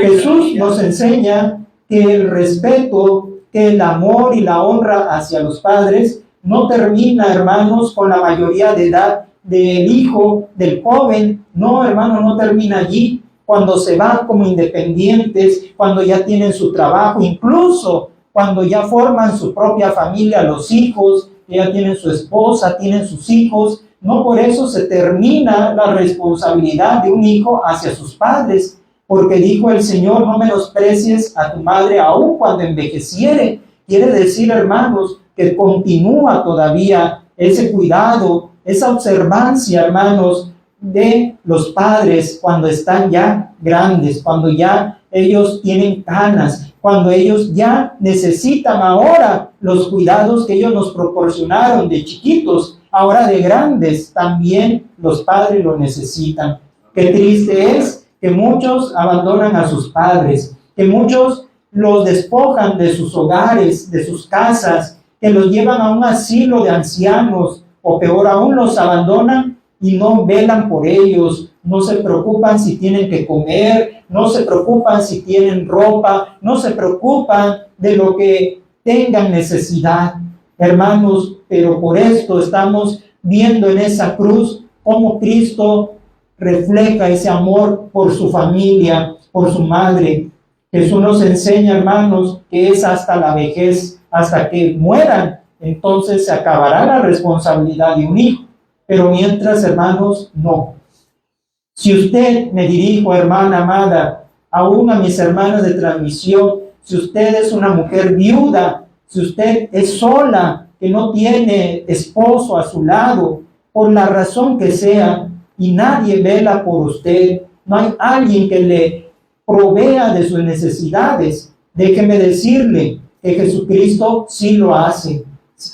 Jesús nos enseña que el respeto, que el amor y la honra hacia los padres no termina, hermanos, con la mayoría de edad del hijo, del joven. No, hermano, no termina allí. Cuando se van como independientes, cuando ya tienen su trabajo, incluso cuando ya forman su propia familia, los hijos, que ya tienen su esposa, tienen sus hijos. No por eso se termina la responsabilidad de un hijo hacia sus padres, porque dijo el Señor: no menosprecies a tu madre aun cuando envejeciere. Quiere decir, hermanos, que continúa todavía ese cuidado, esa observancia, hermanos, de los padres cuando están ya grandes, cuando ya ellos tienen canas, cuando ellos ya necesitan ahora los cuidados que ellos nos proporcionaron de chiquitos. Ahora de grandes también los padres lo necesitan. Qué triste es que muchos abandonan a sus padres, que muchos los despojan de sus hogares, de sus casas, que los llevan a un asilo de ancianos, o peor aún, los abandonan y no velan por ellos, no se preocupan si tienen que comer, no se preocupan si tienen ropa, no se preocupan de lo que tengan necesidad. Hermanos, pero por esto estamos viendo en esa cruz cómo Cristo refleja ese amor por su familia, por su madre. Jesús nos enseña, hermanos, que es hasta la vejez, hasta que mueran, entonces se acabará la responsabilidad de un hijo. Pero mientras, hermanos, no. Si usted, me dirijo, hermana amada, aún a mis hermanos de transmisión, si usted es una mujer viuda, si usted es sola, que no tiene esposo a su lado, por la razón que sea, y nadie vela por usted, no hay alguien que le provea de sus necesidades, déjeme decirle que Jesucristo sí lo hace,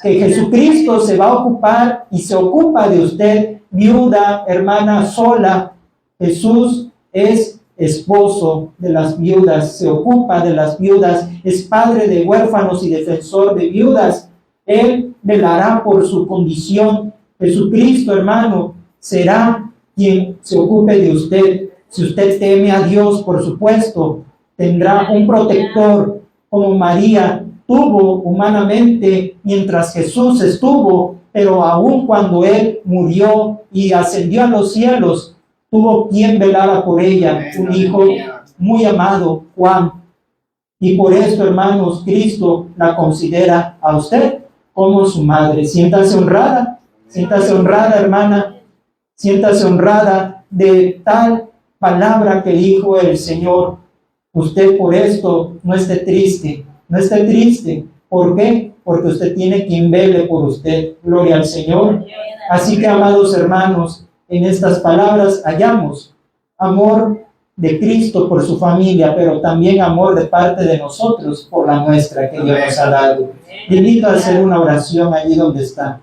que Jesucristo se va a ocupar y se ocupa de usted, viuda, hermana, sola. Jesús es esposo de las viudas, se ocupa de las viudas, es padre de huérfanos y defensor de viudas. Él velará por su condición. Jesucristo, hermano, será quien se ocupe de usted. Si usted teme a Dios, por supuesto, tendrá un protector como María tuvo humanamente mientras Jesús estuvo, pero aún cuando Él murió y ascendió a los cielos, tuvo quien velara por ella, un hijo muy amado, Juan. Y por esto, hermanos, Cristo la considera a usted como su madre. Siéntase honrada, hermana, siéntase honrada de tal palabra que dijo el Señor. Usted por esto no esté triste, no esté triste. ¿Por qué? Porque usted tiene quien vele por usted. Gloria al Señor. Así que, amados hermanos, en estas palabras hallamos amor de Cristo por su familia, pero también amor de parte de nosotros por la nuestra que Dios nos ha dado. Te invito a hacer una oración allí donde está.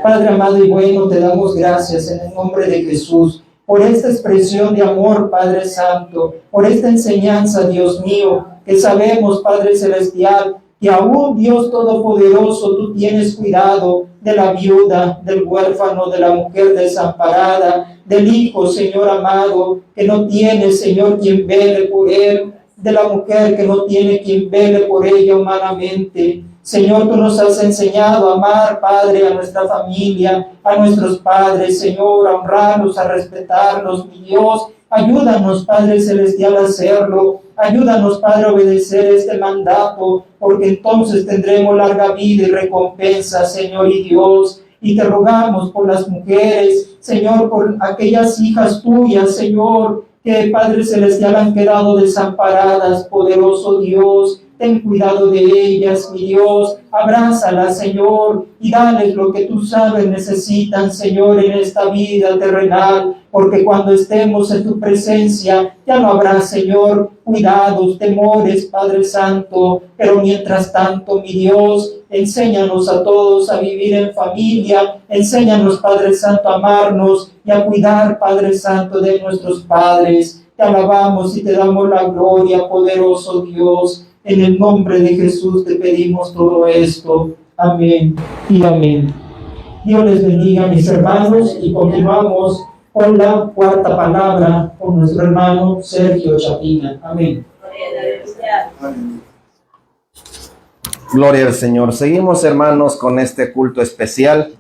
Padre amado y bueno, te damos gracias en el nombre de Jesús por esta expresión de amor, Padre Santo, por esta enseñanza, Dios mío, que sabemos, Padre Celestial, que aún Dios Todopoderoso, tú tienes cuidado de la viuda, del huérfano, de la mujer desamparada, del hijo, Señor amado, que no tiene, Señor, quien vele por él, de la mujer que no tiene quien vele por ella humanamente. Señor, tú nos has enseñado a amar, Padre, a nuestra familia, a nuestros padres, Señor, a honrarlos, a respetarlos, mi Dios. Ayúdanos, Padre Celestial, a hacerlo. Ayúdanos, Padre, a obedecer este mandato, porque entonces tendremos larga vida y recompensa, Señor y Dios. Y te rogamos por las mujeres, Señor, por aquellas hijas tuyas, Señor, que, Padre Celestial, han quedado desamparadas, poderoso Dios. Ten cuidado de ellas, mi Dios. Abrázalas, Señor, y dales lo que tú sabes necesitan, Señor, en esta vida terrenal. Porque cuando estemos en tu presencia, ya no habrá, Señor, cuidados, temores, Padre Santo. Pero mientras tanto, mi Dios, enséñanos a todos a vivir en familia. Enséñanos, Padre Santo, a amarnos y a cuidar, Padre Santo, de nuestros padres. Te alabamos y te damos la gloria, poderoso Dios. En el nombre de Jesús te pedimos todo esto. Amén y amén. Dios les bendiga, mis hermanos, y continuamos con la cuarta palabra con nuestro hermano Sergio Chapina. Amén. Gloria al Señor. Seguimos, hermanos, con este culto especial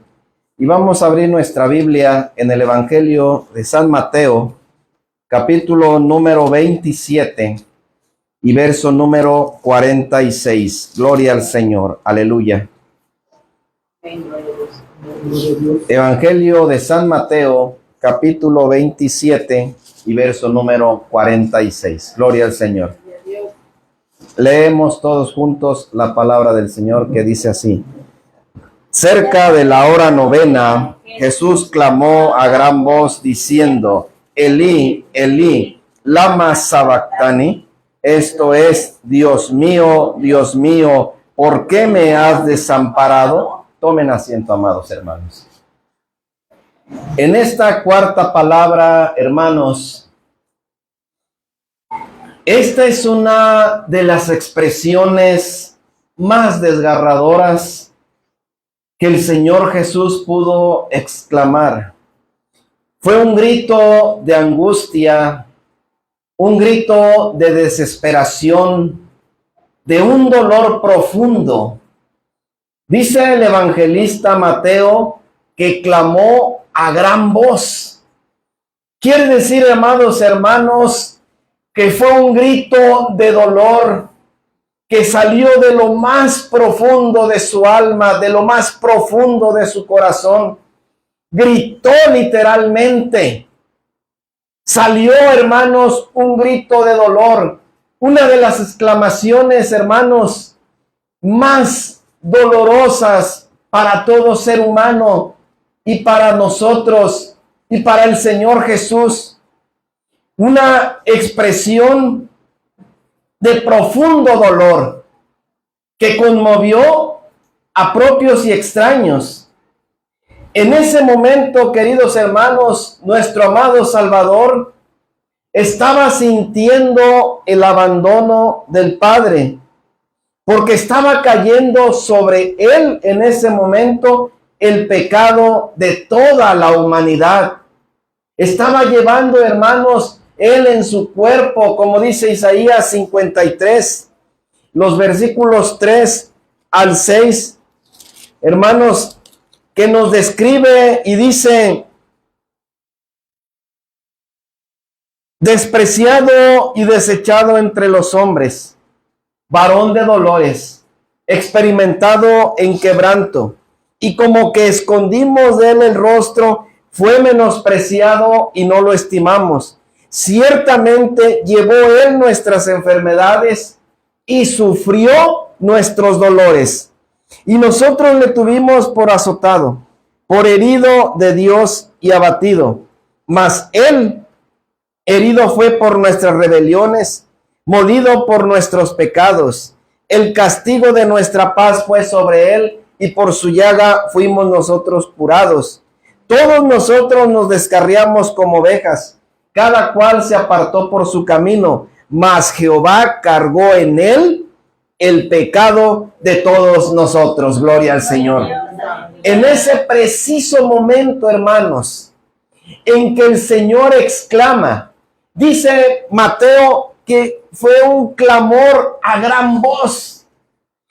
y vamos a abrir nuestra Biblia en el Evangelio de San Mateo, capítulo número 27 y verso número 46. Gloria al Señor. Aleluya. Evangelio de San Mateo, capítulo 27 y verso número 46. Gloria al Señor. Leemos todos juntos la palabra del Señor, que dice así: cerca de la hora novena, Jesús clamó a gran voz diciendo: Elí, Elí, lama sabactani. Esto es: Dios mío, ¿por qué me has desamparado? Tomen asiento, amados hermanos. En esta cuarta palabra, hermanos, esta es una de las expresiones más desgarradoras que el Señor Jesús pudo exclamar. Fue un grito de angustia, un grito de desesperación, de un dolor profundo. Dice el evangelista Mateo que clamó a gran voz. Quiere decir, amados hermanos, que fue un grito de dolor que salió de lo más profundo de su alma, de lo más profundo de su corazón. Gritó literalmente. Salió, hermanos, un grito de dolor. Una de las exclamaciones, hermanos, más dolorosas para todo ser humano y para nosotros y para el Señor Jesús. Una expresión de profundo dolor que conmovió a propios y extraños. En ese momento, queridos hermanos, nuestro amado Salvador estaba sintiendo el abandono del Padre, porque estaba cayendo sobre él en ese momento el pecado de toda la humanidad. Estaba llevando, hermanos, él en su cuerpo, como dice Isaías 53, los versículos 3 al 6, hermanos, que nos describe y dice: despreciado y desechado entre los hombres, varón de dolores, experimentado en quebranto, y como que escondimos de él el rostro, fue menospreciado y no lo estimamos. Ciertamente llevó él nuestras enfermedades y sufrió nuestros dolores. Y nosotros le tuvimos por azotado, por herido de Dios y abatido. Mas él herido fue por nuestras rebeliones, molido por nuestros pecados. El castigo de nuestra paz fue sobre él, y por su llaga fuimos nosotros curados. Todos nosotros nos descarriamos como ovejas, cada cual se apartó por su camino, mas Jehová cargó en él el pecado de todos nosotros. Gloria al Señor. En ese preciso momento, hermanos, en que el Señor exclama, dice Mateo que fue un clamor a gran voz.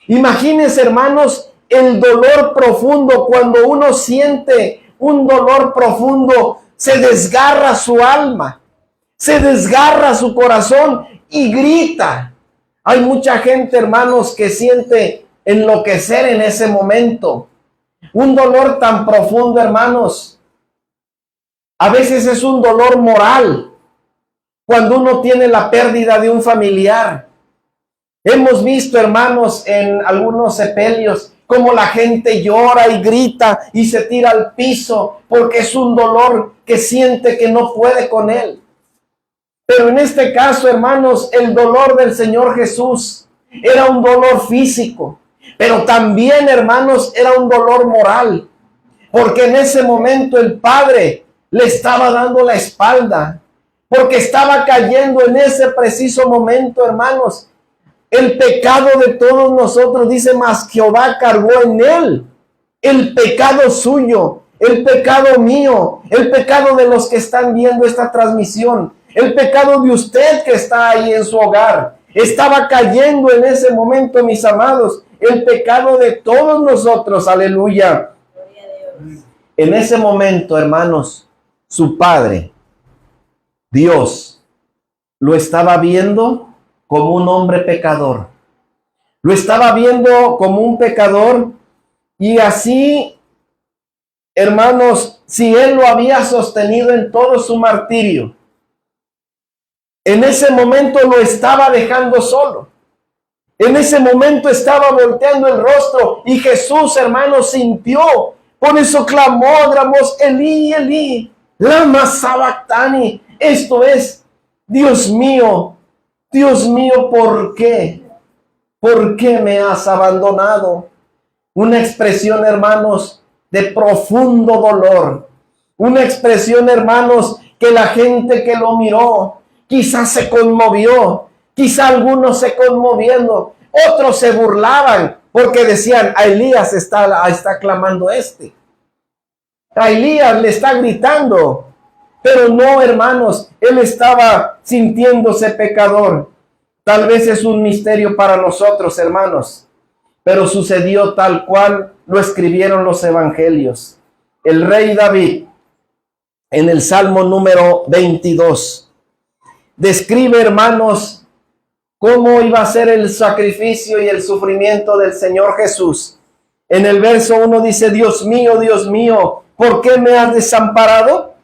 Imagínense, hermanos, el dolor profundo. Cuando uno siente un dolor profundo, se desgarra su alma, se desgarra su corazón y grita. Hay mucha gente, hermanos, que siente enloquecer en ese momento. Un dolor tan profundo, hermanos. A veces es un dolor moral. Cuando uno tiene la pérdida de un familiar. Hemos visto, hermanos, en algunos sepelios, cómo la gente llora y grita y se tira al piso porque es un dolor que siente que no puede con él. Pero en este caso, hermanos, el dolor del Señor Jesús era un dolor físico, pero también, hermanos, era un dolor moral, porque en ese momento el Padre le estaba dando la espalda, porque estaba cayendo en ese preciso momento, hermanos, el pecado de todos nosotros. Dice, mas Jehová cargó en él el pecado suyo, el pecado mío, el pecado de los que están viendo esta transmisión, el pecado de usted que está ahí en su hogar. Estaba cayendo en ese momento, mis amados, el pecado de todos nosotros. Aleluya. En ese momento, hermanos, su Padre, Dios, lo estaba viendo como un hombre pecador. Lo estaba viendo como un pecador, y así, hermanos, si él lo había sostenido en todo su martirio, en ese momento lo estaba dejando solo. En ese momento estaba volteando el rostro, y Jesús, hermanos, sintió. Por eso clamó a gran voz, Elí, Elí, lama sabactani. Esto es, Dios mío, ¿por qué? ¿Por qué me has abandonado? Una expresión, hermanos, de profundo dolor. Una expresión, hermanos, que la gente que lo miró quizás se conmovió, quizás algunos se conmoviendo, otros se burlaban porque decían, a Elías está clamando este. A Elías le está gritando. Pero no, hermanos, él estaba sintiéndose pecador. Tal vez es un misterio para nosotros, hermanos, pero sucedió tal cual lo escribieron los evangelios. El rey David, en el Salmo número 22, describe, hermanos, cómo iba a ser el sacrificio y el sufrimiento del Señor Jesús. En el verso 1 dice, Dios mío, ¿por qué me has desamparado?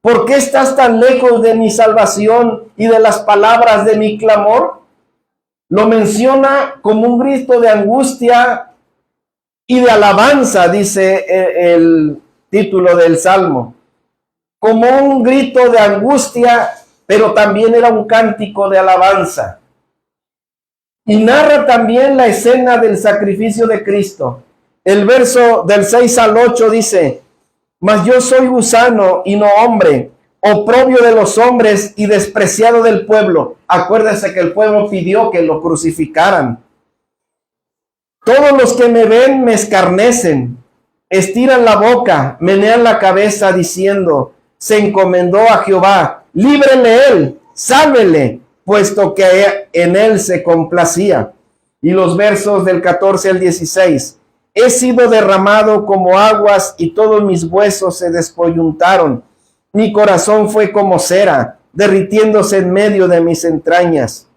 ¿Por qué estás tan lejos de mi salvación y de las palabras de mi clamor? Lo menciona como un grito de angustia y de alabanza, dice el título del Salmo. Como un grito de angustia, pero también era un cántico de alabanza. Y narra también la escena del sacrificio de Cristo. El verso del 6 al 8 dice: mas yo soy gusano y no hombre, oprobio de los hombres y despreciado del pueblo. Acuérdense que el pueblo pidió que lo crucificaran. Todos los que me ven me escarnecen, estiran la boca, menean la cabeza diciendo: se encomendó a Jehová, líbrele él, sálvele, puesto que en él se complacía. Y los versos del 14 al 16: he sido derramado como aguas y todos mis huesos se descoyuntaron. Mi corazón fue como cera, derritiéndose en medio de mis entrañas.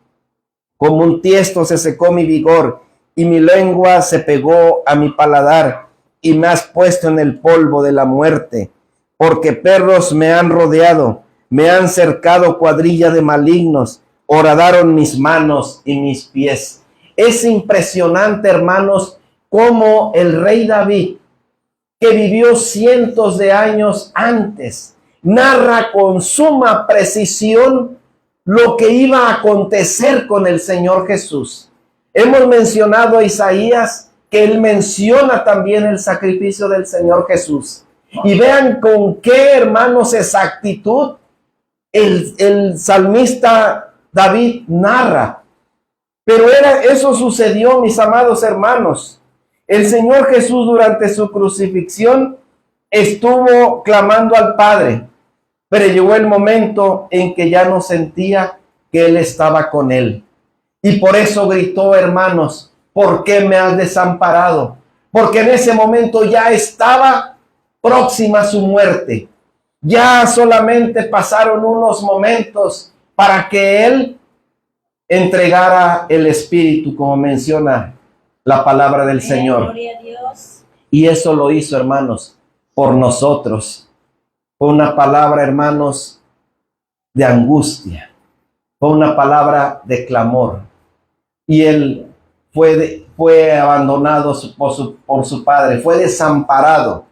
Como un tiesto se secó mi vigor y mi lengua se pegó a mi paladar, y me has puesto en el polvo de la muerte, porque perros me han rodeado, me han cercado cuadrilla de malignos, horadaron mis manos y mis pies. Es impresionante, hermanos, cómo el rey David, que vivió cientos de años antes, narra con suma precisión lo que iba a acontecer con el Señor Jesús. Hemos mencionado a Isaías, que él menciona también el sacrificio del Señor Jesús. Y vean con qué, hermanos, exactitud el salmista David narra. Pero eso sucedió, mis amados hermanos. El Señor Jesús durante su crucifixión estuvo clamando al Padre, pero llegó el momento en que ya no sentía que Él estaba con él. Y por eso gritó: hermanos, ¿por qué me has desamparado? Porque en ese momento ya estaba próxima su muerte. Ya solamente pasaron unos momentos para que Él entregara el Espíritu, como menciona la palabra del Señor. Gloria a Dios. Y eso lo hizo, hermanos, por nosotros. Fue una palabra, hermanos, de angustia. Fue una palabra de clamor. Y Él fue abandonado por su Padre. Fue desamparado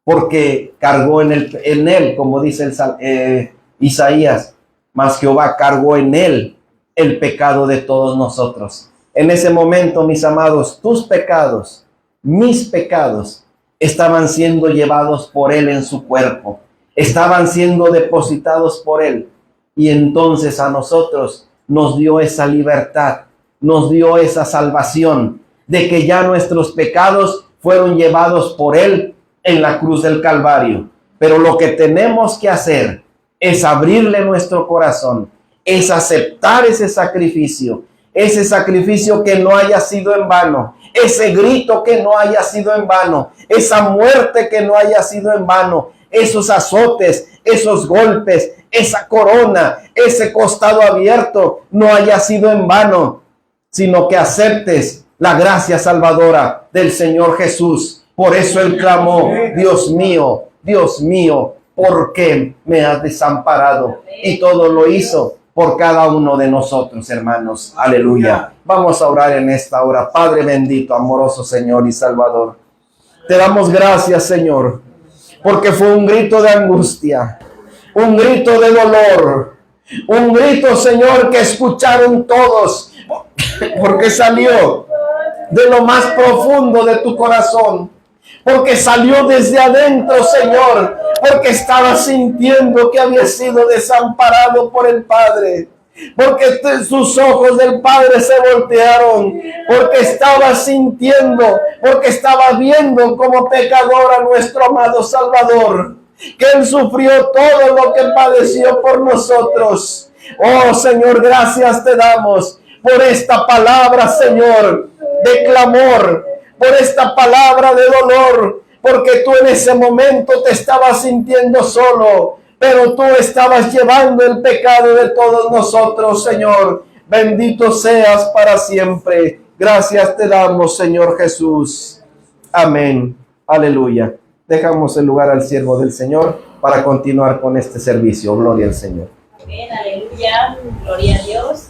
porque cargó en él, como dice Isaías, mas Jehová cargó en Él el pecado de todos nosotros. En ese momento, mis amados, tus pecados, mis pecados, estaban siendo llevados por Él en su cuerpo. Estaban siendo depositados por Él. Y entonces a nosotros nos dio esa libertad, nos dio esa salvación, de que ya nuestros pecados fueron llevados por Él en la cruz del Calvario. Pero lo que tenemos que hacer es abrirle nuestro corazón, es aceptar ese sacrificio que no haya sido en vano, ese grito que no haya sido en vano, esa muerte que no haya sido en vano, esos azotes, esos golpes, esa corona, ese costado abierto no haya sido en vano, sino que aceptes la gracia salvadora del Señor Jesús. Por eso Él clamó: Dios mío, ¿por qué me has desamparado? Y todo lo hizo por cada uno de nosotros, hermanos. Aleluya. Vamos a orar en esta hora. Padre bendito, amoroso Señor y Salvador, te damos gracias, Señor, porque fue un grito de angustia, un grito de dolor, un grito, Señor, que escucharon todos, porque salió de lo más profundo de tu corazón, porque salió desde adentro, Señor, porque estaba sintiendo que había sido desamparado por el Padre, porque sus ojos del Padre se voltearon, porque estaba sintiendo, porque estaba viendo como pecador a nuestro amado Salvador, que Él sufrió todo lo que padeció por nosotros. Oh Señor, gracias te damos por esta palabra, Señor, de clamor, por esta palabra de dolor, porque tú en ese momento te estabas sintiendo solo, pero tú estabas llevando el pecado de todos nosotros, Señor. Bendito seas para siempre. Gracias te damos, Señor Jesús. Amén. Aleluya. dejamos el lugar al siervo del Señor para continuar con este servicio. Gloria al Señor. Amén, aleluya, gloria a Dios.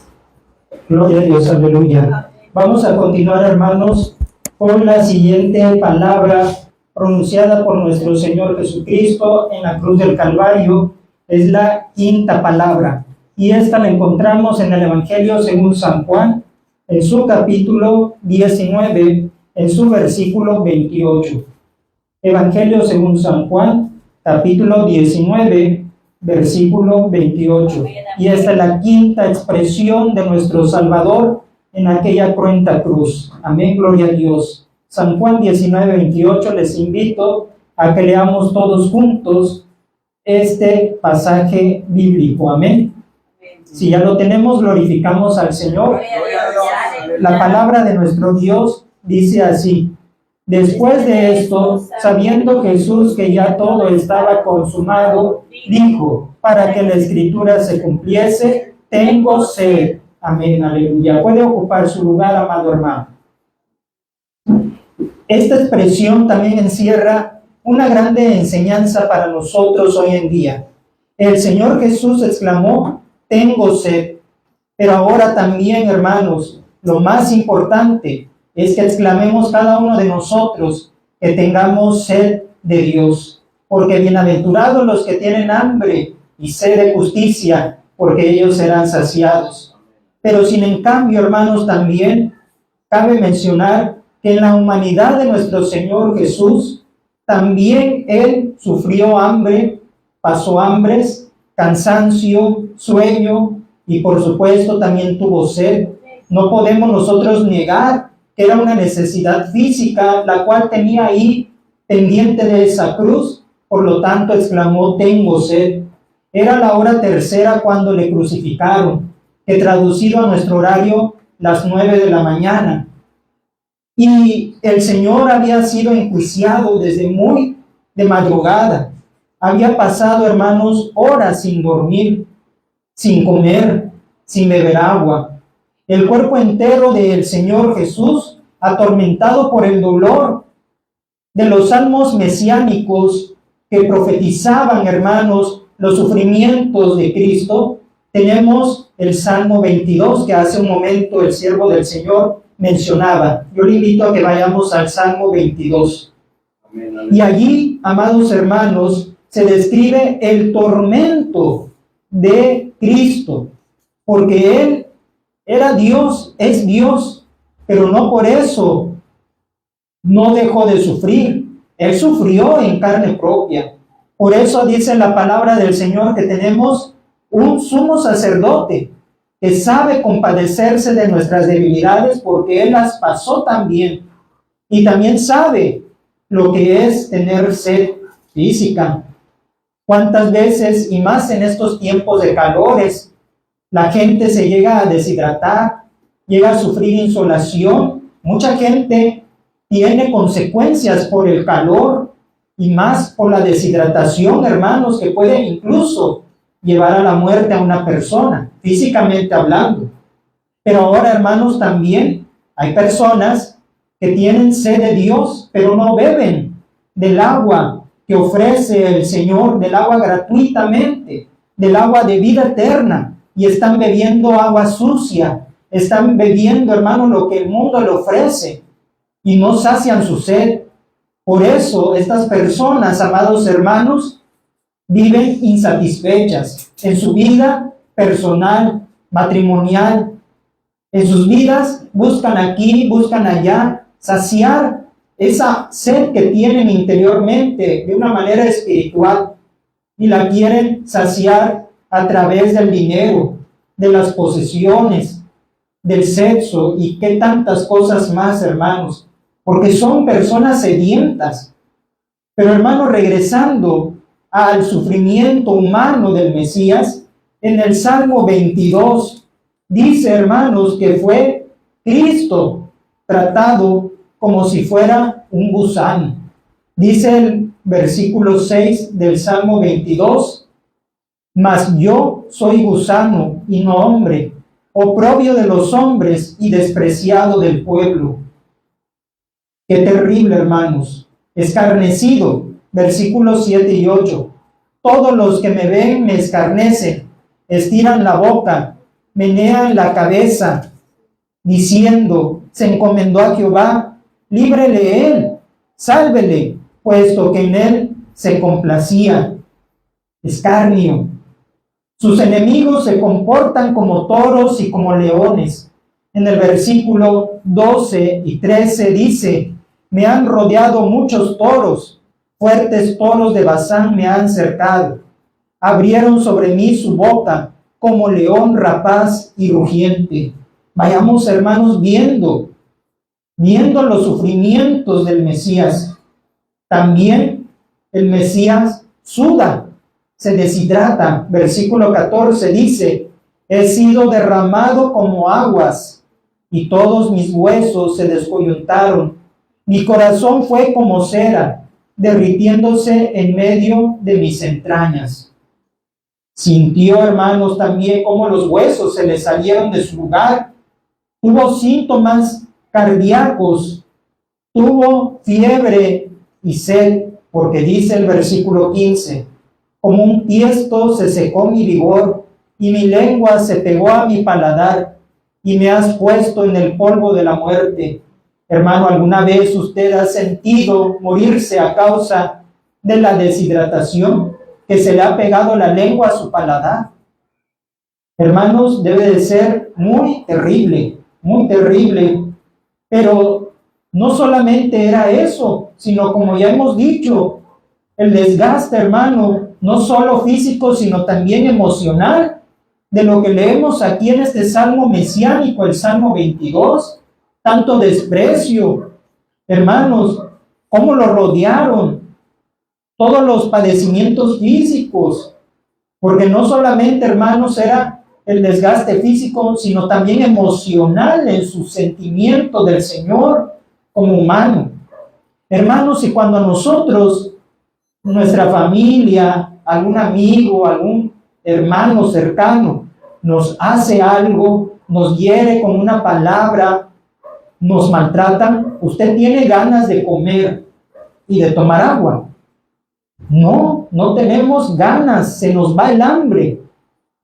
Gloria a Dios, aleluya. Vamos a continuar, hermanos, con la siguiente palabra pronunciada por nuestro Señor Jesucristo en la cruz del Calvario. Es la quinta palabra. Y esta la encontramos en el Evangelio según San Juan, en su capítulo 19, en su versículo 28. Evangelio según San Juan, capítulo 19, versículo 28. Y esta es la quinta expresión de nuestro Salvador en aquella cruenta cruz. Amén, gloria a Dios. San Juan 19, 28, les invito a que leamos todos juntos este pasaje bíblico. Amén. Si ya lo tenemos, glorificamos al Señor. La palabra de nuestro Dios dice así: después de esto, sabiendo Jesús que ya todo estaba consumado, dijo, para que la escritura se cumpliese, tengo sed. Amén, aleluya. Puede ocupar su lugar, amado hermano. Esta expresión también encierra una grande enseñanza para nosotros hoy en día. El Señor Jesús exclamó, tengo sed. Pero ahora también, hermanos, lo más importante es que exclamemos cada uno de nosotros que tengamos sed de Dios. Porque bienaventurados los que tienen hambre y sed de justicia, porque ellos serán saciados. Pero sin en cambio, hermanos, también cabe mencionar que en la humanidad de nuestro Señor Jesús, también Él sufrió hambre, pasó hambres, cansancio, sueño y por supuesto también tuvo sed. No podemos nosotros negar que era una necesidad física la cual tenía ahí pendiente de esa cruz, por lo tanto exclamó, tengo sed. Era la hora tercera cuando le crucificaron, que traducido a nuestro horario, las 9 de la mañana. Y el Señor había sido enjuiciado desde muy de madrugada. Había pasado, hermanos, horas sin dormir, sin comer, sin beber agua. El cuerpo entero del Señor Jesús, atormentado por el dolor de los salmos mesiánicos que profetizaban, hermanos, los sufrimientos de Cristo. Tenemos el Salmo 22 que hace un momento el siervo del Señor mencionaba. Yo le invito a que vayamos al Salmo 22. Y allí, amados hermanos, se describe el tormento de Cristo, porque Él era Dios, es Dios, pero no por eso no dejó de sufrir. Él sufrió en carne propia. Por eso dice la palabra del Señor que tenemos un sumo sacerdote que sabe compadecerse de nuestras debilidades porque Él las pasó también. Y también sabe lo que es tener sed física. ¿Cuántas veces, y más en estos tiempos de calores, la gente se llega a deshidratar, llega a sufrir insolación? Mucha gente tiene consecuencias por el calor y más por la deshidratación, hermanos, que puede incluso llevar a la muerte a una persona, físicamente hablando. Pero ahora, hermanos, también hay personas que tienen sed de Dios, pero no beben del agua que ofrece el Señor, del agua gratuitamente, del agua de vida eterna, y están bebiendo agua sucia, están bebiendo, hermanos, lo que el mundo le ofrece, y no sacian su sed. Por eso, estas personas, amados hermanos, viven insatisfechas en su vida personal, matrimonial, en sus vidas, buscan aquí, buscan allá, saciar esa sed que tienen interiormente de una manera espiritual y la quieren saciar a través del dinero, de las posesiones, del sexo y qué tantas cosas más, hermanos, porque son personas sedientas. Pero, hermanos, regresando al sufrimiento humano del Mesías, en el Salmo 22 dice, hermanos, que fue Cristo tratado como si fuera un gusano. Dice el versículo 6 del Salmo 22, mas yo soy gusano y no hombre, oprobio de los hombres y despreciado del pueblo. Qué terrible, hermanos, escarnecido versículos 7 y 8. Todos los que me ven me escarnecen, estiran la boca, menean la cabeza, diciendo, se encomendó a Jehová, líbrele él, sálvele, puesto que en él se complacía. Escarnio. Sus enemigos se comportan como toros y como leones. En el versículo 12 y 13 dice, me han rodeado muchos toros, fuertes toros de Basán me han cercado. Abrieron sobre mí su boca como león rapaz y rugiente. Vayamos, hermanos, viendo los sufrimientos del Mesías. También el Mesías suda, se deshidrata. Versículo 14 dice, he sido derramado como aguas y todos mis huesos se descoyuntaron. Mi corazón fue como cera, derritiéndose en medio de mis entrañas. Sintió, hermanos, también como los huesos se le salieron de su lugar. Tuvo síntomas cardíacos, tuvo fiebre y sed, porque dice el versículo 15, como un tiesto se secó mi vigor, y mi lengua se pegó a mi paladar, y me has puesto en el polvo de la muerte. Hermano, ¿alguna vez usted ha sentido morirse a causa de la deshidratación, que se le ha pegado la lengua a su paladar? Hermanos, debe de ser muy terrible, pero no solamente era eso, sino como ya hemos dicho, el desgaste, hermano, no solo físico, sino también emocional, de lo que leemos aquí en este salmo mesiánico, el Salmo 22, tanto desprecio, hermanos, cómo lo rodearon, todos los padecimientos físicos, porque no solamente, hermanos, era el desgaste físico, sino también emocional en su sentimiento del Señor como humano. Hermanos, y cuando nosotros, nuestra familia, algún amigo, algún hermano cercano, nos hace algo, nos hiere con una palabra, nos maltratan, usted tiene ganas de comer y de tomar agua. No tenemos ganas, se nos va el hambre,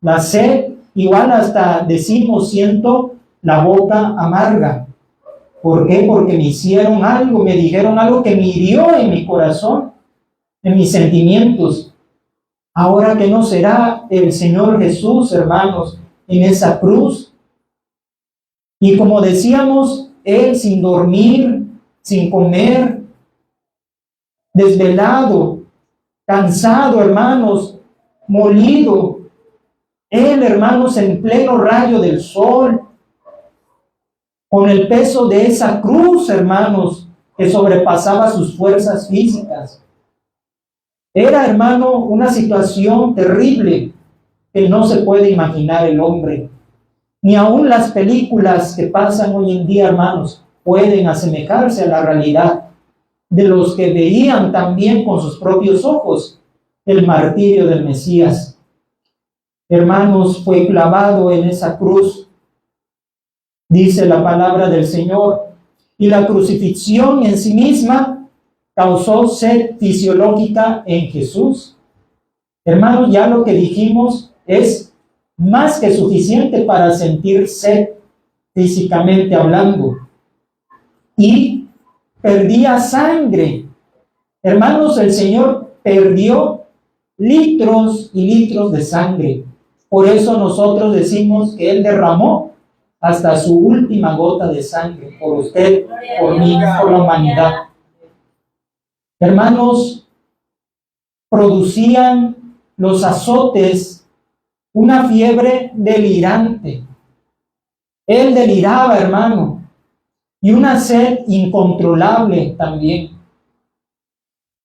la sed, igual hasta decimos, siento la boca amarga. ¿Por qué? Porque me hicieron algo, me dijeron algo que me hirió en mi corazón, en mis sentimientos. Ahora, ¿qué no será el Señor Jesús, hermanos, en esa cruz? Y como decíamos, Él sin dormir, sin comer, desvelado, cansado, hermanos, molido. Él, hermanos, en pleno rayo del sol, con el peso de esa cruz, hermanos, que sobrepasaba sus fuerzas físicas. Era, hermano, una situación terrible que no se puede imaginar el hombre. Ni aun las películas que pasan hoy en día, hermanos, pueden asemejarse a la realidad de los que veían también con sus propios ojos el martirio del Mesías. Hermanos, fue clavado en esa cruz, dice la palabra del Señor, y la crucifixión en sí misma causó sed fisiológica en Jesús. Hermanos, ya lo que dijimos es más que suficiente para sentir sed físicamente hablando. Y perdía sangre. Hermanos, el Señor perdió litros y litros de sangre. Por eso nosotros decimos que Él derramó hasta su última gota de sangre por usted, por mí, por la humanidad. Hermanos, producían los azotes una fiebre delirante. Él deliraba, hermano, y una sed incontrolable también.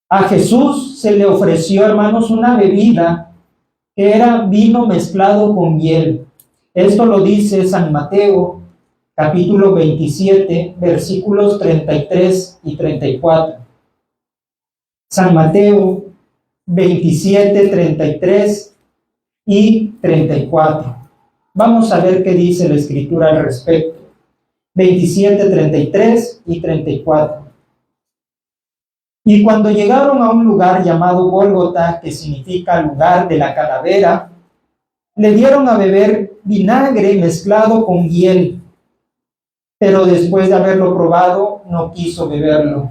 A Jesús se le ofreció, hermanos, una bebida que era vino mezclado con hiel. Esto lo dice San Mateo, capítulo 27, versículos 33 y 34. San Mateo 27, 33 y 34. Vamos a ver qué dice la Escritura al respecto. 27, 33 y 34. Y cuando llegaron a un lugar llamado Gólgota, que significa lugar de la calavera, le dieron a beber vinagre mezclado con hiel, pero después de haberlo probado, no quiso beberlo.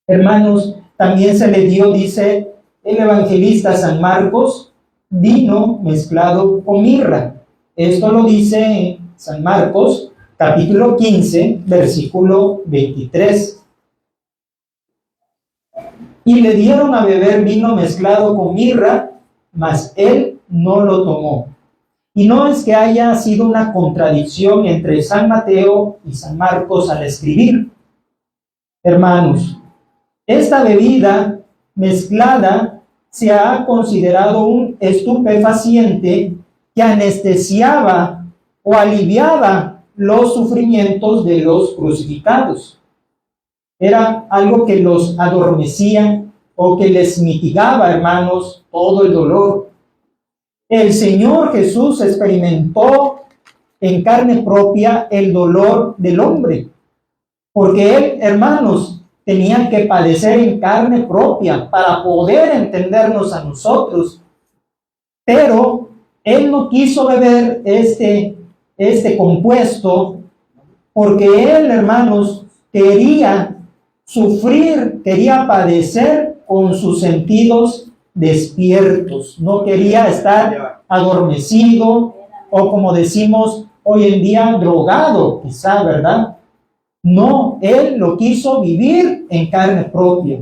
Hermanos, también se le dio, dice el evangelista San Marcos, vino mezclado con mirra. Esto lo dice San Marcos, capítulo 15, versículo 23. Y le dieron a beber vino mezclado con mirra, mas él no lo tomó. Y no es que haya sido una contradicción entre San Mateo y San Marcos al escribir. Hermanos, esta bebida mezclada se ha considerado un estupefaciente que anestesiaba o aliviaba los sufrimientos de los crucificados. Era algo que los adormecía o que les mitigaba, hermanos, todo el dolor. El Señor Jesús experimentó en carne propia el dolor del hombre, porque Él, hermanos, tenía que padecer en carne propia para poder entendernos a nosotros. Pero Él no quiso beber este compuesto porque Él, hermanos, quería sufrir, quería padecer con sus sentidos despiertos. No quería estar adormecido o, como decimos hoy en día, drogado, quizá, ¿verdad? No, Él lo quiso vivir en carne propia.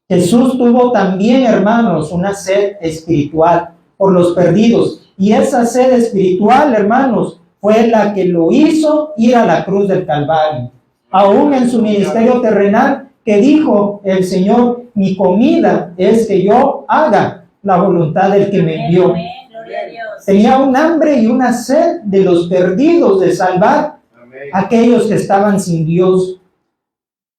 Jesús tuvo también, hermanos, una sed espiritual por los perdidos. Y esa sed espiritual, hermanos, fue la que lo hizo ir a la cruz del Calvario. Aún en su ministerio terrenal, que dijo el Señor, mi comida es que yo haga la voluntad del que me envió. Tenía un hambre y una sed de los perdidos, de salvar a aquellos que estaban sin Dios.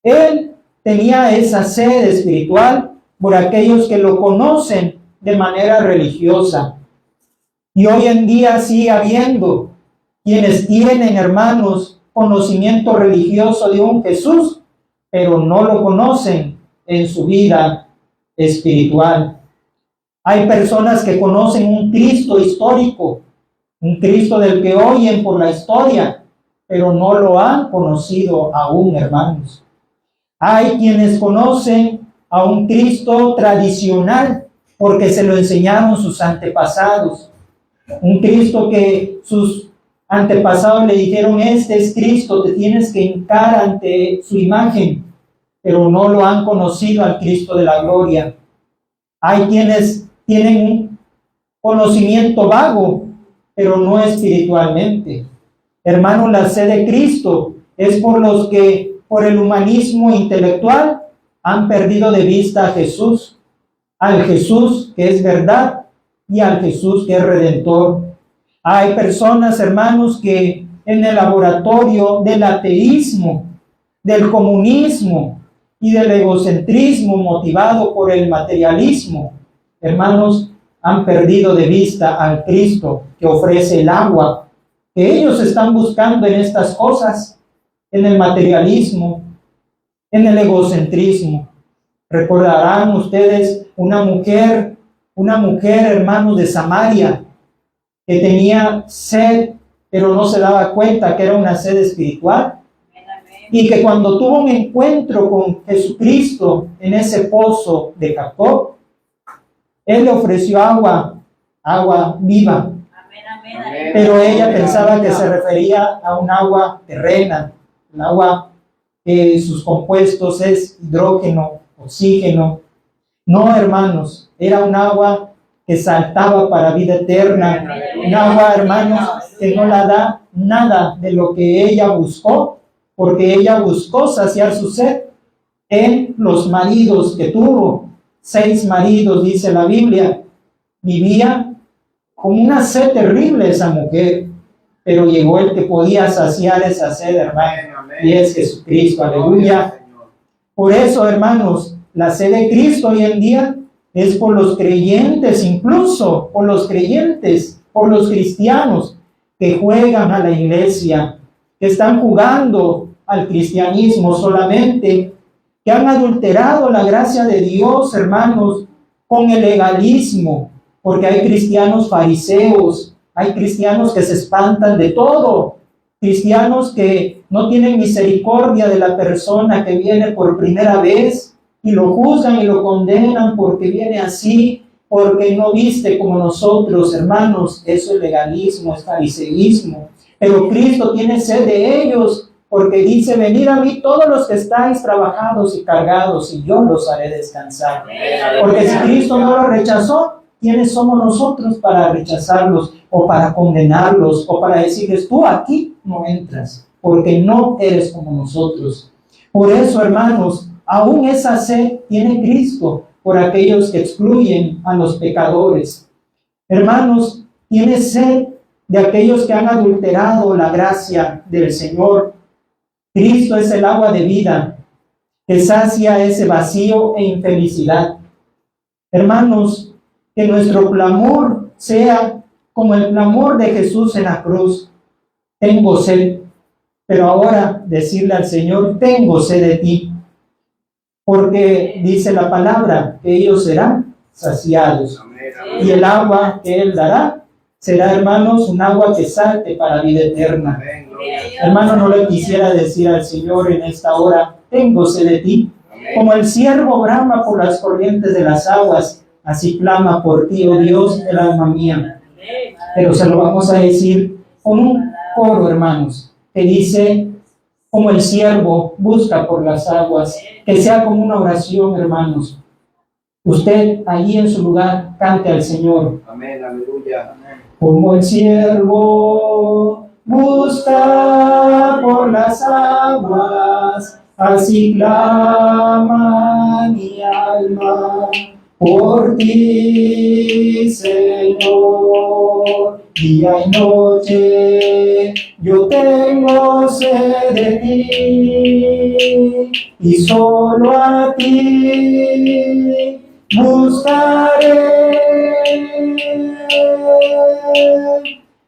Él tenía esa sed espiritual por aquellos que lo conocen de manera religiosa. Y hoy en día sigue habiendo quienes tienen, hermanos, conocimiento religioso de un Jesús, pero no lo conocen en su vida espiritual. Hay personas que conocen un Cristo histórico, un Cristo del que oyen por la historia, pero no lo han conocido aún, hermanos. Hay quienes conocen a un Cristo tradicional porque se lo enseñaron sus antepasados. Un Cristo que sus antepasados le dijeron, este es Cristo, te tienes que hincar ante su imagen, pero no lo han conocido al Cristo de la gloria. Hay quienes tienen un conocimiento vago, pero no espiritualmente. Hermanos, la sed de Cristo es por los que, por el humanismo intelectual, han perdido de vista a Jesús, al Jesús que es verdad y al Jesús que es redentor. Hay personas, hermanos, que en el laboratorio del ateísmo, del comunismo y del egocentrismo motivado por el materialismo, hermanos, han perdido de vista al Cristo que ofrece el agua, que ellos están buscando en estas cosas, en el materialismo, en el egocentrismo. Recordarán ustedes una mujer, hermanos, de Samaria, que tenía sed, pero no se daba cuenta que era una sed espiritual. Y que cuando tuvo un encuentro con Jesucristo en ese pozo de Jacob, Él le ofreció agua viva. Pero ella pensaba que se refería a un agua terrena, un agua que sus compuestos es hidrógeno, oxígeno. No, hermanos, era un agua que saltaba para vida eterna. Un agua, hermanos, que no la da nada de lo que ella buscó, porque ella buscó saciar su sed en los maridos que tuvo. 6 maridos, dice la Biblia. Vivía con una sed terrible esa mujer, pero llegó el que podía saciar esa sed, hermano, y es Jesucristo. Aleluya. Por eso, hermanos, la sed de Cristo hoy en día es por los creyentes, incluso por los creyentes, por los cristianos que juegan a la iglesia, que están jugando al cristianismo solamente que han adulterado la gracia de Dios, hermanos, con el legalismo, porque hay cristianos fariseos, hay cristianos que se espantan de todo, cristianos que no tienen misericordia de la persona que viene por primera vez y lo juzgan y lo condenan porque viene así, porque no viste como nosotros, hermanos. Eso es legalismo, es fariseísmo. Pero Cristo tiene sed de ellos, porque dice: venid a mí todos los que estáis trabajados y cargados, y yo los haré descansar. Porque si Cristo no los rechazó, ¿quiénes somos nosotros para rechazarlos, o para condenarlos, o para decirles: tú aquí no entras, porque no eres como nosotros? Por eso, hermanos, aún esa sed tiene Cristo por aquellos que excluyen a los pecadores. Hermanos, tiene sed de aquellos que han adulterado la gracia del Señor. Cristo es el agua de vida que sacia ese vacío e infelicidad. Hermanos, que nuestro clamor sea como el clamor de Jesús en la cruz: tengo sed. Pero ahora decirle al Señor: tengo sed de ti. Porque dice la palabra que ellos serán saciados. Y el agua que Él dará será, hermanos, un agua que salte para vida eterna. Hermano, no le quisiera decir al Señor en esta hora: tengo sed de ti. Como el siervo brama por las corrientes de las aguas, así clama por ti, oh Dios, el alma mía. Pero se lo vamos a decir con un coro, hermanos, que dice: como el siervo busca por las aguas. Que sea como una oración, hermanos. Usted allí en su lugar cante al Señor. Amén, aleluya. Como el siervo busca por las aguas, así clama mi alma por ti, Señor. Día y noche yo tengo sed de ti, y solo a ti buscaré.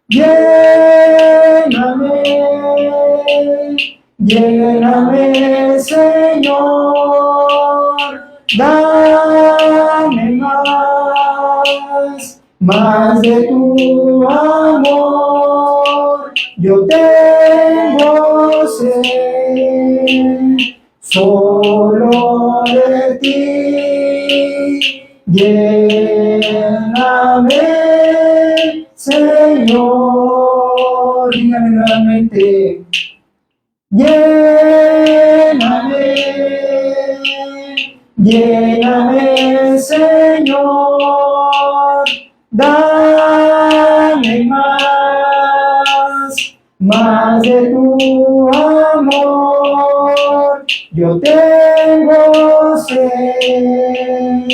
Lléname, lléname, Señor, dame más de tu amor. Yo tengo sed solo de ti. Lléname, Señor. Dígame nuevamente: lléname, lléname, Señor. Dame más de tu amor. Yo tengo sed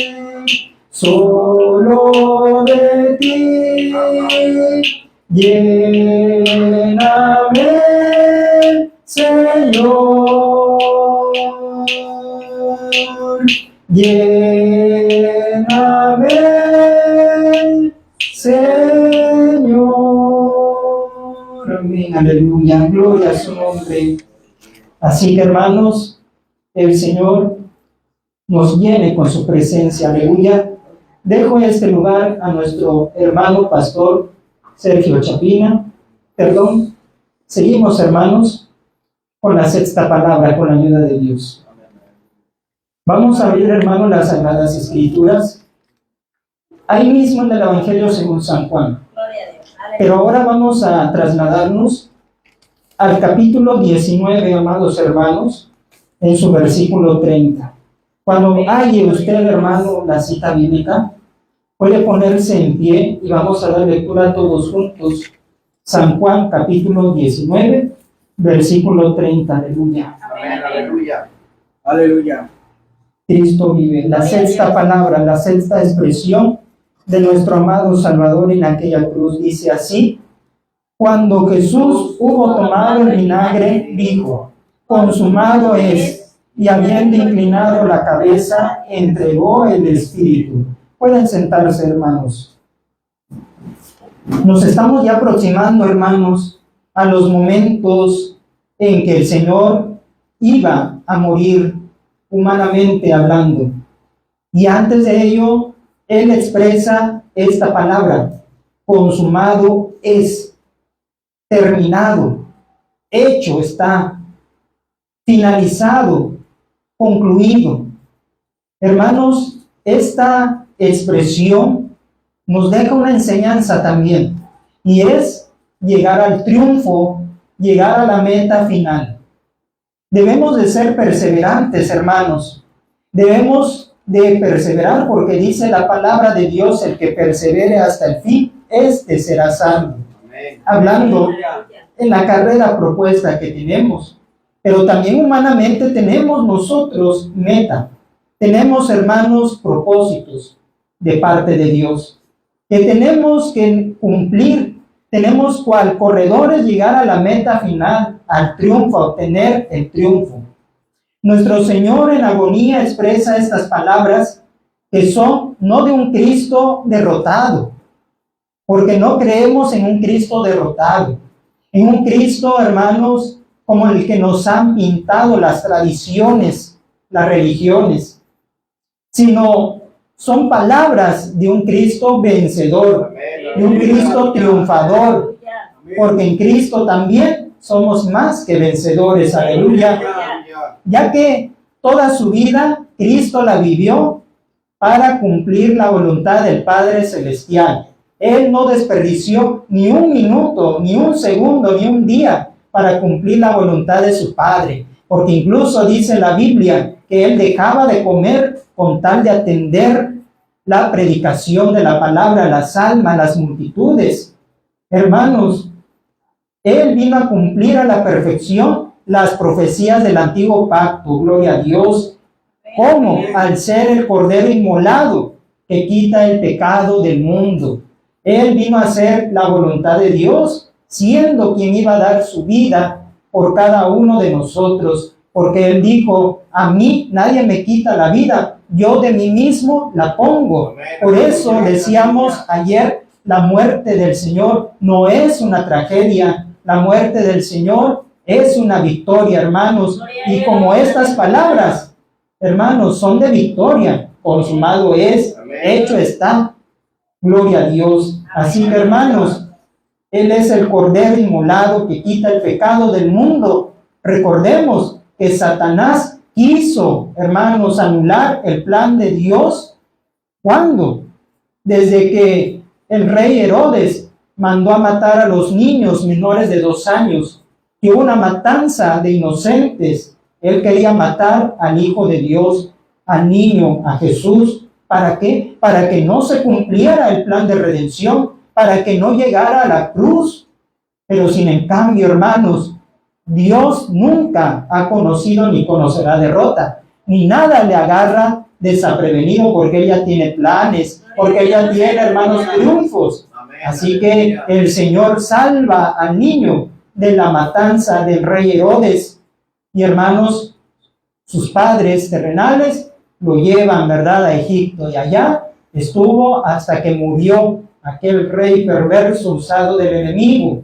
solo de ti. Lléname, Señor. Lléname, Señor. Amén, aleluya, gloria a su nombre. Así que, hermanos, el Señor nos llene con su presencia, aleluya. Dejo este lugar a nuestro hermano pastor Sergio Chapina. Seguimos, hermanos, con la sexta palabra, con la ayuda de Dios. Vamos a abrir, hermanos, las Sagradas Escrituras, ahí mismo en el Evangelio según San Juan. Pero ahora vamos a trasladarnos al capítulo 19, amados hermanos, en su versículo 30. Cuando halle usted, hermano, la cita bíblica, puede ponerse en pie y vamos a dar lectura todos juntos. San Juan, capítulo 19, versículo 30. Aleluya. Amén, aleluya. Aleluya. Cristo vive. La sexta palabra, la sexta expresión de nuestro amado Salvador en aquella cruz dice así: cuando Jesús hubo tomado el vinagre, dijo: consumado es, y habiendo inclinado la cabeza, entregó el Espíritu. Pueden sentarse, hermanos. Nos estamos ya aproximando, hermanos, a los momentos en que el Señor iba a morir humanamente hablando. Y antes de ello, Él expresa esta palabra: consumado es, terminado, hecho está, finalizado, concluido. Hermanos, esta expresión nos deja una enseñanza también, y es llegar al triunfo, llegar a la meta final. Debemos de ser perseverantes, hermanos. Debemos de perseverar porque dice la palabra de Dios: el que persevere hasta el fin, este será salvo. Hablando en la carrera propuesta que tenemos, pero también humanamente tenemos nosotros meta. Tenemos, hermanos, propósitos de parte de Dios que tenemos que cumplir. Tenemos cual corredores llegar a la meta final, al triunfo, a obtener el triunfo. Nuestro Señor en agonía expresa estas palabras que son no de un Cristo derrotado, porque no creemos en un Cristo derrotado, en un Cristo, hermanos, como el que nos han pintado las tradiciones, las religiones, sino son palabras de un Cristo vencedor, de un Cristo triunfador, porque en Cristo también somos más que vencedores, aleluya, ya que toda su vida Cristo la vivió para cumplir la voluntad del Padre Celestial. Él no desperdició ni un minuto, ni un segundo, ni un día para cumplir la voluntad de su Padre, porque incluso dice la Biblia que Él dejaba de comer con tal de atender la predicación de la palabra, las almas, las multitudes. Hermanos, Él vino a cumplir a la perfección las profecías del antiguo pacto, gloria a Dios, como al ser el Cordero inmolado que quita el pecado del mundo. Él vino a hacer la voluntad de Dios, siendo quien iba a dar su vida por cada uno de nosotros, porque Él dijo: a mí nadie me quita la vida, yo de mí mismo la pongo. Por eso decíamos ayer, la muerte del Señor no es una tragedia, la muerte del Señor es una victoria, hermanos. Y como estas palabras, hermanos, son de victoria, consumado es, hecho está, gloria a Dios. Así que, hermanos, Él es el Cordero inmolado que quita el pecado del mundo. Recordemos que Satanás quiso, hermanos, anular el plan de Dios. ¿Cuándo? Desde que el rey Herodes mandó a matar a los niños menores de 2 años, que hubo una matanza de inocentes. Él quería matar al Hijo de Dios, al niño, a Jesús. ¿Para qué? Para que no se cumpliera el plan de redención, para que no llegara a la cruz. Pero sin en cambio, hermanos, Dios nunca ha conocido ni conocerá derrota, ni nada le agarra desaprevenido, porque ella tiene planes, porque ella tiene, hermanos, triunfos. Así que el Señor salva al niño de la matanza del rey Herodes, y hermanos, sus padres terrenales lo llevan, ¿verdad?, a Egipto, y allá estuvo hasta que murió aquel rey perverso usado del enemigo.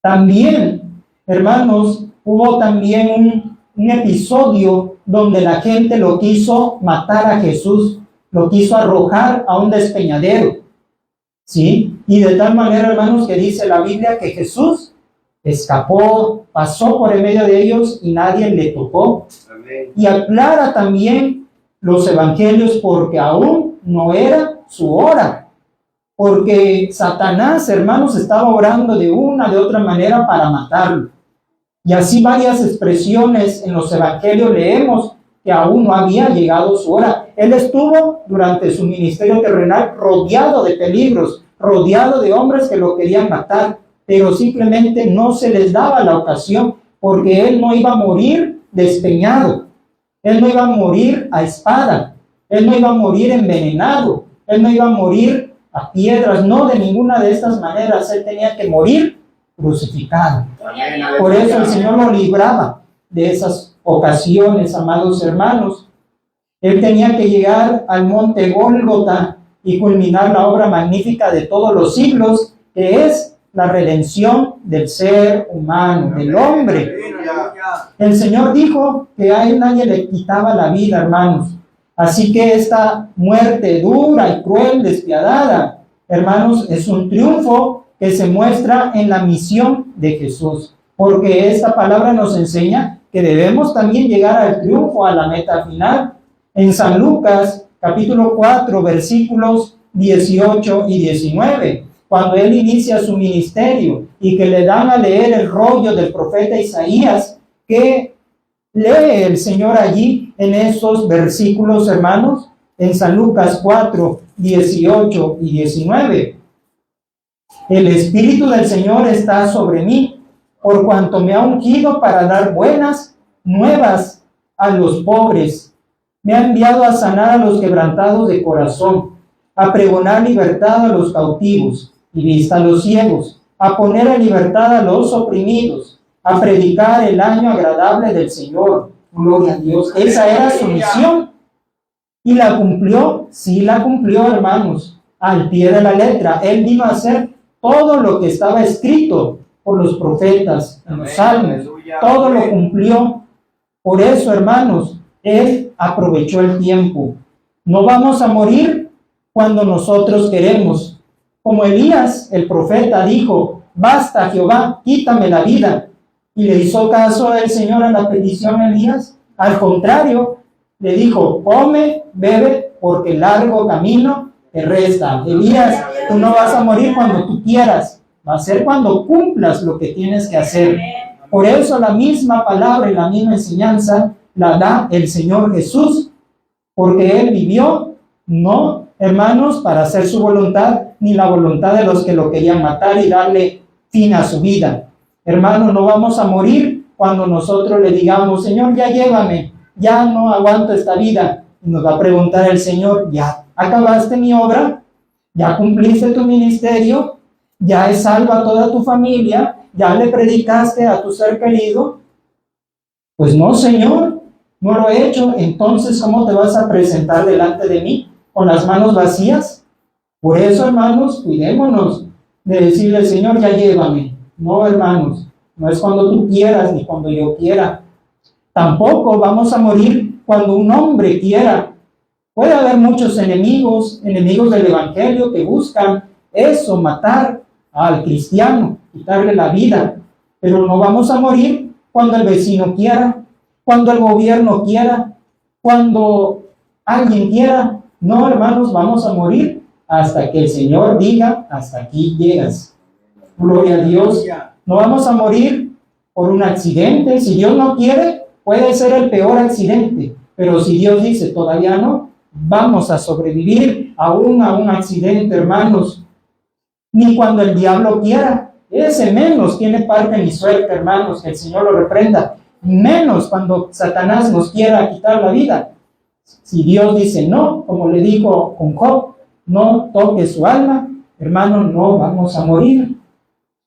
También, hermanos, hubo también un episodio donde la gente lo quiso matar a Jesús, lo quiso arrojar a un despeñadero, ¿sí? Y de tal manera, hermanos, que dice la Biblia que Jesús escapó, pasó por en medio de ellos y nadie le tocó. Amén. Y aclara también los evangelios porque aún no era su hora, porque Satanás, hermanos, estaba obrando de una de otra manera para matarlo. Y así varias expresiones en los evangelios leemos que aún no había llegado su hora. Él estuvo durante su ministerio terrenal rodeado de peligros, rodeado de hombres que lo querían matar, pero simplemente no se les daba la ocasión, porque él no iba a morir despeñado, él no iba a morir a espada, él no iba a morir envenenado, él no iba a morir a piedras, no, de ninguna de estas maneras. Él tenía que morir crucificado. Por eso el Señor lo libraba de esas ocasiones, amados hermanos. Él tenía que llegar al monte Gólgota y culminar la obra magnífica de todos los siglos, que es la redención del ser humano, del hombre. El Señor dijo que a él nadie le quitaba la vida, hermanos. Así que esta muerte dura y cruel, despiadada, hermanos, es un triunfo que se muestra en la misión de Jesús. Porque esta palabra nos enseña que debemos también llegar al triunfo, a la meta final. En San Lucas, capítulo 4, versículos 18 y 19, cuando él inicia su ministerio y que le dan a leer el rollo del profeta Isaías, que lee el Señor allí en esos versículos, hermanos, en San Lucas 4, 18 y 19. El Espíritu del Señor está sobre mí, por cuanto me ha ungido para dar buenas nuevas a los pobres. Me ha enviado a sanar a los quebrantados de corazón, a pregonar libertad a los cautivos y vista a los ciegos, a poner en libertad a los oprimidos, a predicar el año agradable del Señor. Gloria a Dios. Esa era su misión. ¿Y la cumplió? Sí, la cumplió, hermanos, al pie de la letra. Él vino a hacer todo lo que estaba escrito por los profetas en los salmos. Todo lo cumplió. Por eso, hermanos, él aprovechó el tiempo. No vamos a morir cuando nosotros queremos. Como Elías, el profeta, dijo: basta, Jehová, quítame la vida. ¿Y le hizo caso el Señor a la petición de Elías? Al contrario, le dijo: come, bebe, porque largo camino te resta. Elías, tú no vas a morir cuando tú quieras, va a ser cuando cumplas lo que tienes que hacer. Por eso la misma palabra y la misma enseñanza la da el Señor Jesús, porque Él vivió, no, hermanos, para hacer su voluntad, ni la voluntad de los que lo querían matar y darle fin a su vida. Hermanos, no vamos a morir cuando nosotros le digamos: Señor, ya llévame, ya no aguanto esta vida. Y nos va a preguntar el Señor: ¿ya acabaste mi obra? ¿Ya cumpliste tu ministerio? ¿Ya es salva toda tu familia? ¿Ya le predicaste a tu ser querido? Pues no, Señor, no lo he hecho. Entonces, ¿cómo te vas a presentar delante de mí? ¿Con las manos vacías? Por eso, hermanos, cuidémonos de decirle al Señor: ya llévame. No, hermanos, no es cuando tú quieras ni cuando yo quiera. Tampoco vamos a morir cuando un hombre quiera. Puede haber muchos enemigos del Evangelio que buscan eso, matar al cristiano, quitarle la vida. Pero no vamos a morir cuando el vecino quiera, cuando el gobierno quiera, cuando alguien quiera. No, hermanos, vamos a morir hasta que el Señor diga: hasta aquí llegas. Gloria a Dios. No vamos a morir por un accidente. Si Dios no quiere, puede ser el peor accidente. Pero si Dios dice todavía no, vamos a sobrevivir aún a un accidente, hermanos. Ni cuando el diablo quiera. Ese menos tiene parte ni suerte, hermanos, que el Señor lo reprenda. Menos cuando Satanás nos quiera quitar la vida. Si Dios dice no, como le dijo con Job, no toque su alma, hermano, no vamos a morir.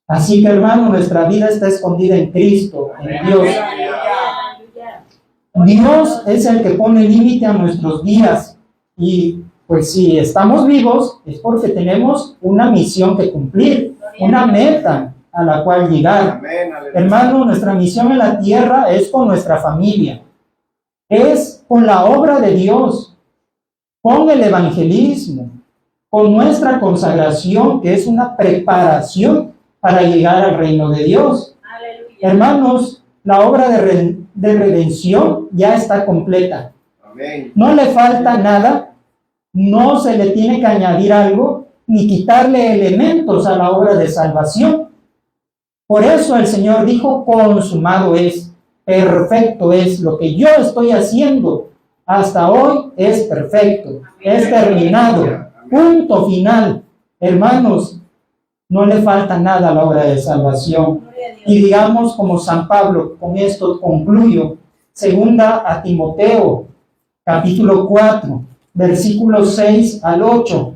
Así que, hermano, nuestra vida está escondida en Cristo, en Dios. Dios es el que pone límite a nuestros días. Y pues si estamos vivos es porque tenemos una misión que cumplir, una meta a la cual llegar. Hermano, nuestra misión en la tierra es con nuestra familia, es con la obra de Dios, con el evangelismo, con nuestra consagración, que es una preparación para llegar al reino de Dios. Aleluya. Hermanos, la obra de redención ya está completa. Amén. No le falta nada, no se le tiene que añadir algo, ni quitarle elementos a la obra de salvación. Por eso el Señor dijo: consumado es, perfecto es. Lo que yo estoy haciendo hasta hoy es perfecto, es terminado, punto final. Hermanos, no le falta nada a la obra de salvación. Y digamos como San Pablo, con esto concluyo, segunda a Timoteo, capítulo 4, versículos 6 al 8.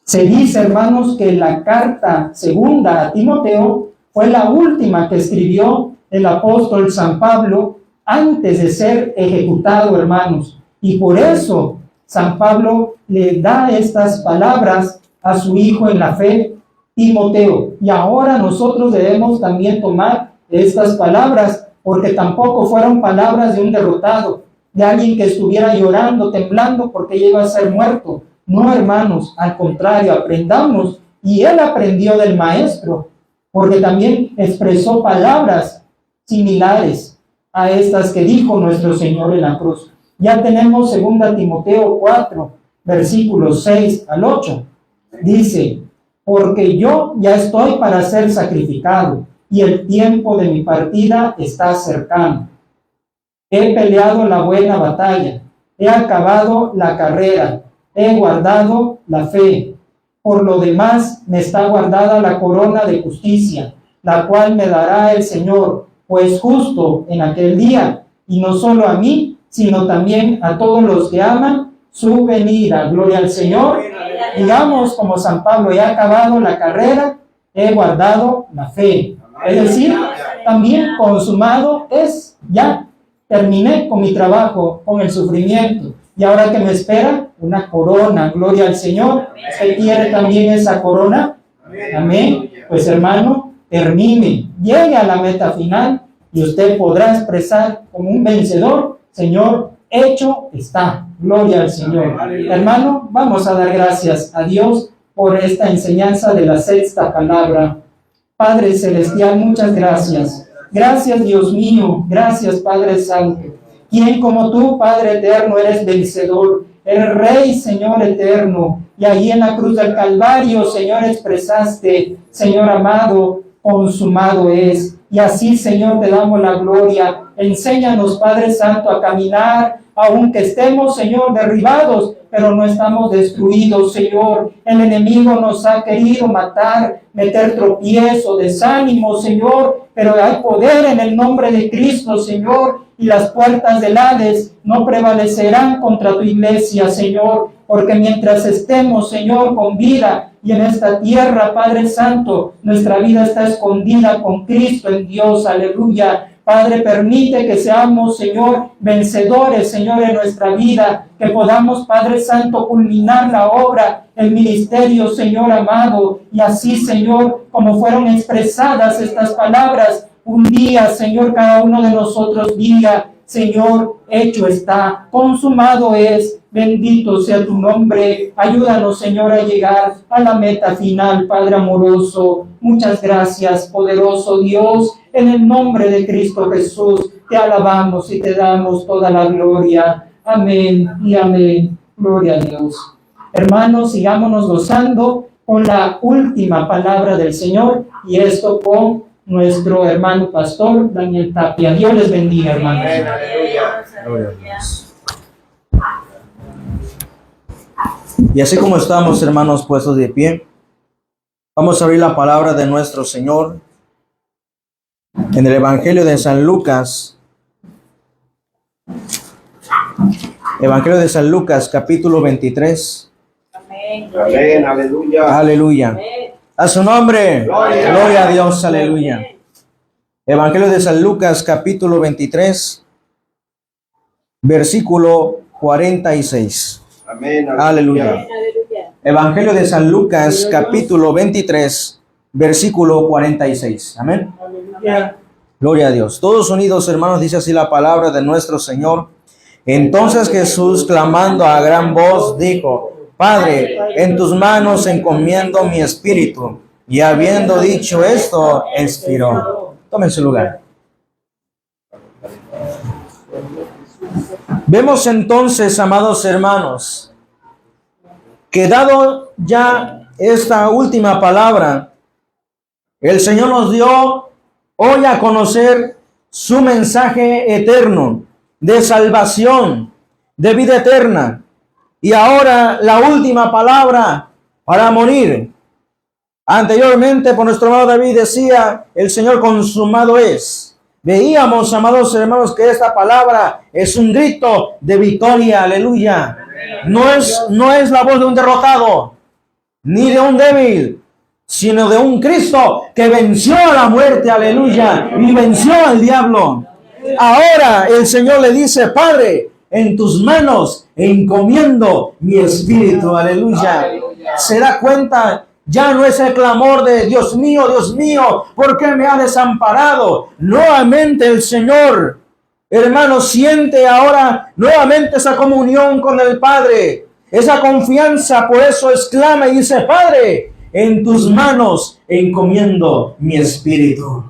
Se dice, hermanos, que la carta segunda a Timoteo fue la última que escribió el apóstol San Pablo antes de ser ejecutado, hermanos. Y por eso San Pablo le da estas palabras a su hijo en la fe, Timoteo. Y ahora nosotros debemos también tomar estas palabras, porque tampoco fueron palabras de un derrotado, de alguien que estuviera llorando, temblando porque iba a ser muerto. No, hermanos, al contrario, aprendamos, y él aprendió del maestro, porque también expresó palabras similares a estas que dijo nuestro Señor en la cruz. Ya tenemos 2 Timoteo 4, versículos 6 al 8. Dice: porque yo ya estoy para ser sacrificado, y el tiempo de mi partida está cercano. He peleado la buena batalla, he acabado la carrera, he guardado la fe. Por lo demás, me está guardada la corona de justicia, la cual me dará el Señor, pues justo en aquel día, y no solo a mí, sino también a todos los que aman su venida. Gloria al Señor. Digamos como San Pablo: he acabado la carrera, he guardado la fe. Es decir, también consumado es, ya terminé con mi trabajo, con el sufrimiento. Y ahora que me espera, una corona. Gloria al Señor. ¿Usted quiere también esa corona? Amén. Pues hermano, termine, llegue a la meta final y usted podrá expresar como un vencedor: Señor, hecho está. Gloria al Señor. Hermano, vamos a dar gracias a Dios por esta enseñanza de la sexta palabra. Padre Celestial, muchas gracias. Gracias, Dios mío. Gracias, Padre Santo. ¿Quién como tú, Padre eterno, eres vencedor? El Rey, Señor eterno. Y ahí en la cruz del Calvario, Señor, expresaste: Señor amado, consumado es. Y así, Señor, te damos la gloria. Enséñanos, Padre Santo, a caminar, aunque estemos, Señor, derribados, pero no estamos destruidos, Señor. El enemigo nos ha querido matar, meter tropiezo, desánimo, Señor, pero hay poder en el nombre de Cristo, Señor, y las puertas del Hades no prevalecerán contra tu iglesia, Señor, porque mientras estemos, Señor, con vida y en esta tierra, Padre Santo, nuestra vida está escondida con Cristo en Dios. Aleluya. Padre, permite que seamos, Señor, vencedores, Señor, en nuestra vida, que podamos, Padre Santo, culminar la obra, el ministerio, Señor amado, y así, Señor, como fueron expresadas estas palabras, un día, Señor, cada uno de nosotros diga: Señor, hecho está, consumado es. Bendito sea tu nombre. Ayúdanos, Señor, a llegar a la meta final, Padre amoroso. Muchas gracias, poderoso Dios. En el nombre de Cristo Jesús, te alabamos y te damos toda la gloria. Amén y amén. Gloria a Dios. Hermanos, sigámonos gozando con la última palabra del Señor, y esto con nuestro hermano pastor Daniel Tapia. Dios les bendiga, hermanos. Gloria a Dios. Y así como estamos, hermanos, puestos de pie, vamos a abrir la palabra de nuestro Señor en el Evangelio de San Lucas. Evangelio de San Lucas, capítulo 23. Amén. Amén, aleluya. Aleluya. Amén. A su nombre. Gloria. Gloria a Dios, aleluya. Evangelio de San Lucas, capítulo 23, versículo 46. Amén, Aleluya. Amén. Aleluya. Evangelio de San Lucas, capítulo 23, versículo 46. Amén. Gloria a Dios. Todos unidos, hermanos, dice así la palabra de nuestro Señor. Entonces Jesús, clamando a gran voz, dijo: Padre, en tus manos encomiendo mi espíritu. Y habiendo dicho esto, expiró. Tomen su lugar. Vemos entonces, amados hermanos, que dado ya esta última palabra, el Señor nos dio hoy a conocer su mensaje eterno de salvación, de vida eterna. Y ahora la última palabra para morir. Anteriormente, por nuestro hermano David decía: el Señor consumado es. Veíamos, amados hermanos, que esta palabra es un grito de victoria. Aleluya. No es la voz de un derrotado, ni de un débil, sino de un Cristo que venció a la muerte. Aleluya. Y venció al diablo. Ahora el Señor le dice: Padre, en tus manos encomiendo mi espíritu. Aleluya. Se da cuenta Ya no es el clamor de Dios mío, ¿por qué me ha desamparado? Nuevamente el Señor, hermano, siente ahora nuevamente esa comunión con el Padre, esa confianza. Por eso exclama y dice: Padre, en tus manos encomiendo mi espíritu.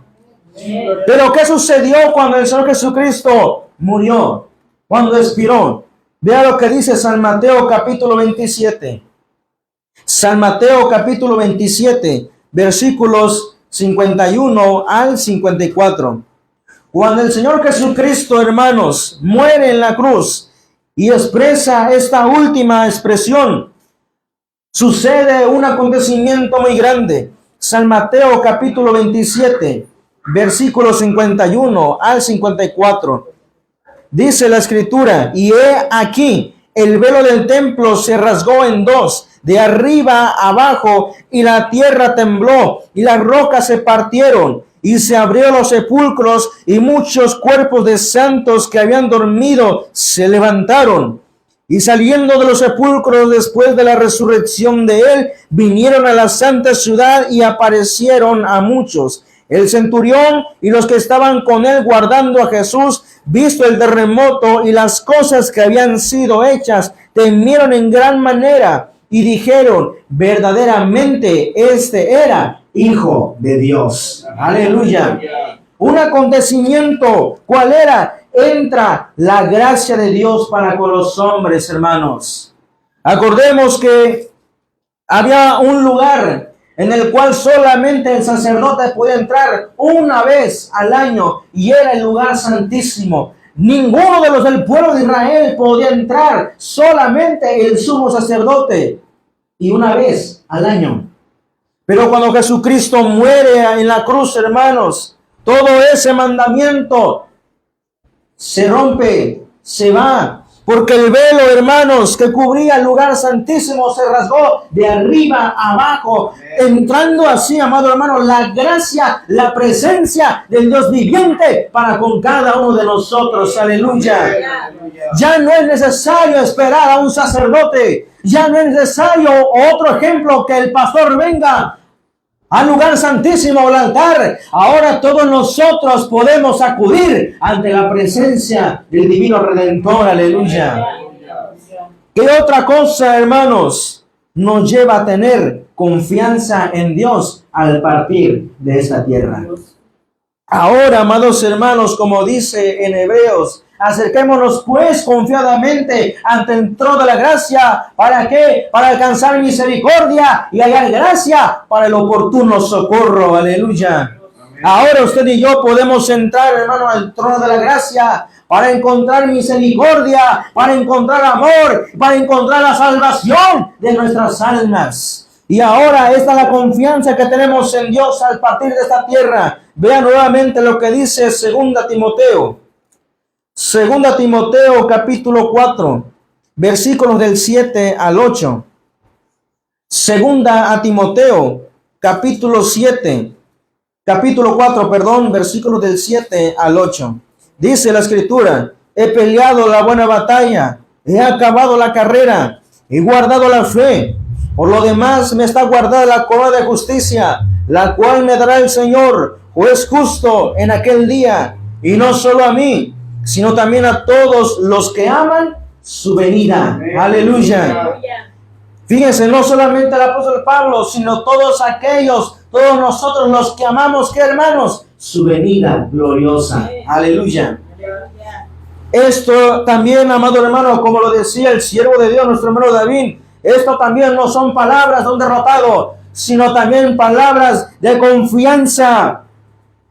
Pero ¿qué sucedió cuando el Señor Jesucristo murió? Cuando expiró. Vea lo que dice San Mateo capítulo 27. San Mateo capítulo 27, versículos 51 al 54. Cuando el Señor Jesucristo, hermanos, muere en la cruz y expresa esta última expresión, sucede un acontecimiento muy grande. San Mateo capítulo 27, versículos 51 al 54. Dice la Escritura: y he aquí, el velo del templo se rasgó en dos, de arriba abajo, y la tierra tembló, y las rocas se partieron, y se abrieron los sepulcros, y muchos cuerpos de santos que habían dormido se levantaron. Y saliendo de los sepulcros después de la resurrección de él, vinieron a la santa ciudad y aparecieron a muchos. El centurión y los que estaban con él guardando a Jesús, visto el terremoto y las cosas que habían sido hechas, temieron en gran manera y dijeron: verdaderamente este era Hijo de Dios. Aleluya. Un acontecimiento, ¿cuál era? Entra la gracia de Dios para con los hombres, hermanos. Acordemos que había un lugar en el cual solamente el sacerdote podía entrar una vez al año, y era el lugar santísimo. Ninguno de los del pueblo de Israel podía entrar, solamente el sumo sacerdote, y una vez al año. Pero cuando Jesucristo muere en la cruz, hermanos, todo ese mandamiento se rompe, se va, porque el velo, hermanos, que cubría el lugar santísimo se rasgó de arriba a abajo, entrando así, amado hermano, la gracia, la presencia del Dios viviente para con cada uno de nosotros. Aleluya. Ya no es necesario esperar a un sacerdote, ya no es necesario otro ejemplo, que el pastor venga al lugar santísimo, al altar. Ahora todos nosotros podemos acudir ante la presencia del divino Redentor. Aleluya. ¿Qué otra cosa, hermanos, nos lleva a tener confianza en Dios al partir de esta tierra? Ahora, amados hermanos, como dice en Hebreos, acerquémonos pues confiadamente ante el trono de la gracia. ¿Para qué? Para alcanzar misericordia y hallar gracia para el oportuno socorro. Aleluya. Ahora usted y yo podemos entrar, hermano, al trono de la gracia para encontrar misericordia, para encontrar amor, para encontrar la salvación de nuestras almas. Y ahora esta es la confianza que tenemos en Dios al partir de esta tierra. Vean nuevamente lo que dice 2 Timoteo. 2 Timoteo capítulo 4, versículos del 7 al 8. 2 Timoteo capítulo 4, versículos del 7 al 8. Dice la Escritura: he peleado la buena batalla, he acabado la carrera, he guardado la fe. Por lo demás me está guardada la corona de justicia, la cual me dará el Señor, juez justo, en aquel día, y no solo a mí, sino también a todos los que aman su venida. Aleluya. Fíjense, no solamente el apóstol Pablo, sino todos aquellos, todos nosotros los que amamos, ¿qué, hermanos? Su venida gloriosa. Aleluya. Esto también, amado hermano, como lo decía el siervo de Dios, nuestro hermano David, esto también no son palabras de un derrotado, sino también palabras de confianza.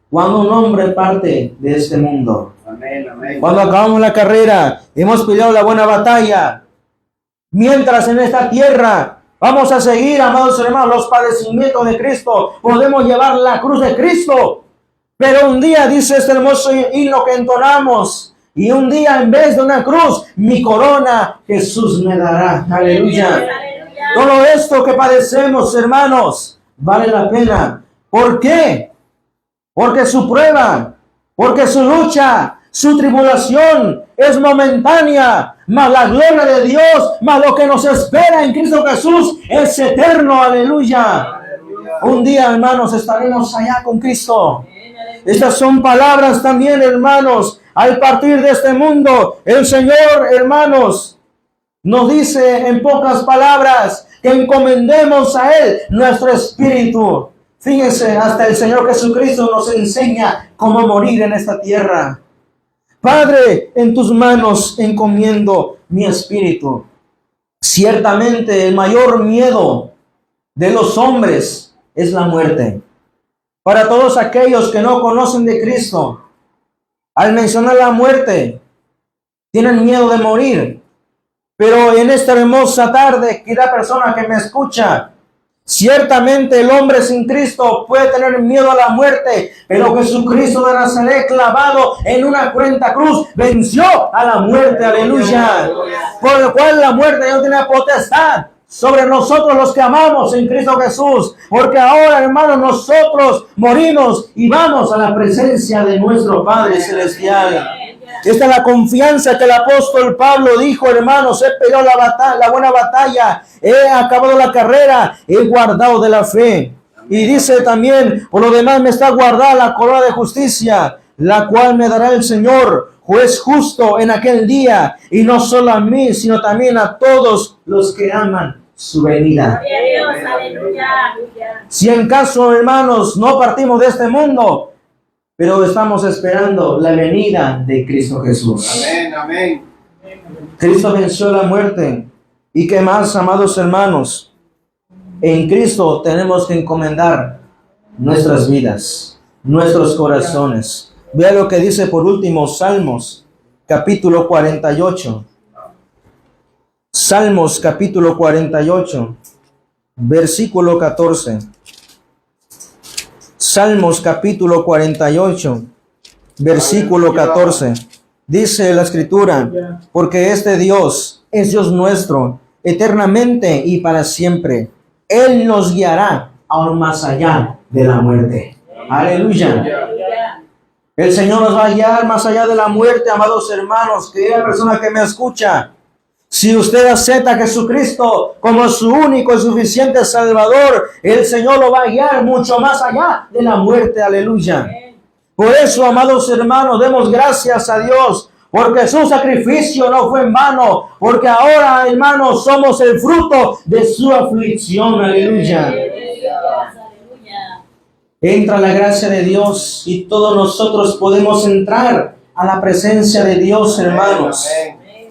Cuando un hombre parte de este mundo, cuando acabamos la carrera, hemos peleado la buena batalla, mientras en esta tierra vamos a seguir, amados hermanos, los padecimientos de Cristo, podemos llevar la cruz de Cristo. Pero un día, dice este hermoso himno que entonamos, y un día en vez de una cruz, mi corona Jesús me dará. Aleluya. Todo esto que padecemos, hermanos, vale la pena. ¿Por qué? Porque su prueba, porque su lucha, Su tribulación es momentánea, mas la gloria de Dios, mas lo que nos espera en Cristo Jesús es eterno. Aleluya. Un día, hermanos, estaremos allá con Cristo. Estas son palabras también, hermanos. Al partir de este mundo, el Señor, hermanos, nos dice en pocas palabras que encomendemos a Él nuestro espíritu. Fíjense, hasta el Señor Jesucristo nos enseña cómo morir en esta tierra. Padre, en tus manos encomiendo mi espíritu. Ciertamente el mayor miedo de los hombres es la muerte. Para todos aquellos que no conocen de Cristo, al mencionar la muerte, tienen miedo de morir. Pero en esta hermosa tarde, querida persona que me escucha, ciertamente el hombre sin Cristo puede tener miedo a la muerte, pero Jesucristo de Nazaret, clavado en una cruenta cruz, venció a la muerte, aleluya. Por lo cual la muerte no tiene potestad sobre nosotros los que amamos en Cristo Jesús, porque ahora, hermanos, nosotros morimos y vamos a la presencia de nuestro Padre Celestial. Esta es la confianza que el apóstol Pablo dijo, hermanos: he peleado la buena batalla, he acabado la carrera, he guardado de la fe. Y dice también: por lo demás me está guardada la corona de justicia, la cual me dará el Señor, juez justo, en aquel día, y no solo a mí, sino también a todos los que aman su venida. Si en caso, hermanos, no partimos de este mundo, pero estamos esperando la venida de Cristo Jesús. Amén, amén. Cristo venció la muerte. ¿Y qué más, amados hermanos? En Cristo tenemos que encomendar nuestras vidas, nuestros corazones. Vea lo que dice por último Salmos, capítulo 48. Salmos, capítulo 48, versículo 14. Salmos capítulo 48, versículo 14. Dice la Escritura: porque este Dios es Dios nuestro, eternamente y para siempre. Él nos guiará aún más allá de la muerte. Aleluya. El Señor nos va a guiar más allá de la muerte, amados hermanos, querida persona que me escucha. Si usted acepta a Jesucristo como su único y suficiente Salvador, el Señor lo va a guiar mucho más allá de la muerte. Aleluya. Por eso, amados hermanos, demos gracias a Dios, porque su sacrificio no fue en vano, porque ahora, hermanos, somos el fruto de su aflicción. Aleluya. Entra la gracia de Dios y todos nosotros podemos entrar a la presencia de Dios, hermanos.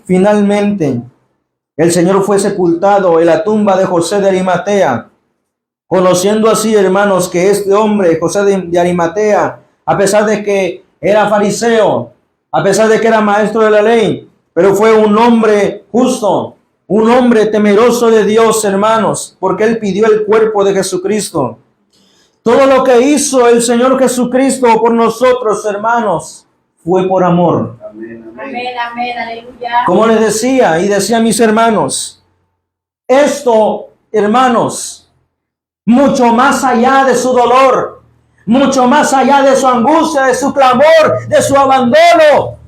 Finalmente, el Señor fue sepultado en la tumba de José de Arimatea, conociendo así, hermanos, que este hombre, José de Arimatea, a pesar de que era fariseo, a pesar de que era maestro de la ley, pero fue un hombre justo, un hombre temeroso de Dios, hermanos, porque él pidió el cuerpo de Jesucristo. Todo lo que hizo el Señor Jesucristo por nosotros, hermanos, fue por amor. Amén, Amén, amén, aleluya. Como les decía y decía a mis hermanos, esto, hermanos, mucho más allá de su dolor, mucho más allá de su angustia, de su clamor, de su abandono,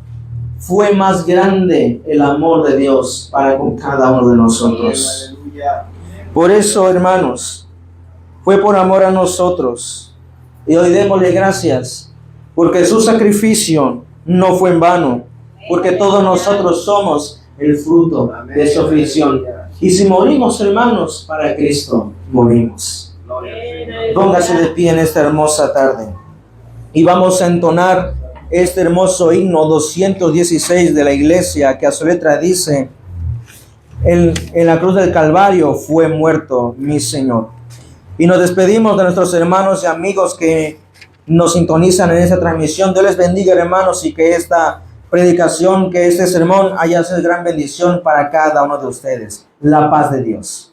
fue más grande el amor de Dios para con cada uno de nosotros. aleluya. Por eso, hermanos, fue por amor a nosotros. Y hoy démosle gracias, porque su sacrificio no fue en vano, porque todos nosotros somos el fruto de su aflicción. Y si morimos, hermanos, para Cristo, morimos. Póngase de pie en esta hermosa tarde y vamos a entonar este hermoso himno 216 de la iglesia, que a su letra dice: en la cruz del Calvario fue muerto mi Señor. Y nos despedimos de nuestros hermanos y amigos que nos sintonizan en esta transmisión. Dios les bendiga, hermanos, y que esta predicación, que este sermón haya sido de gran bendición para cada uno de ustedes. La paz de Dios.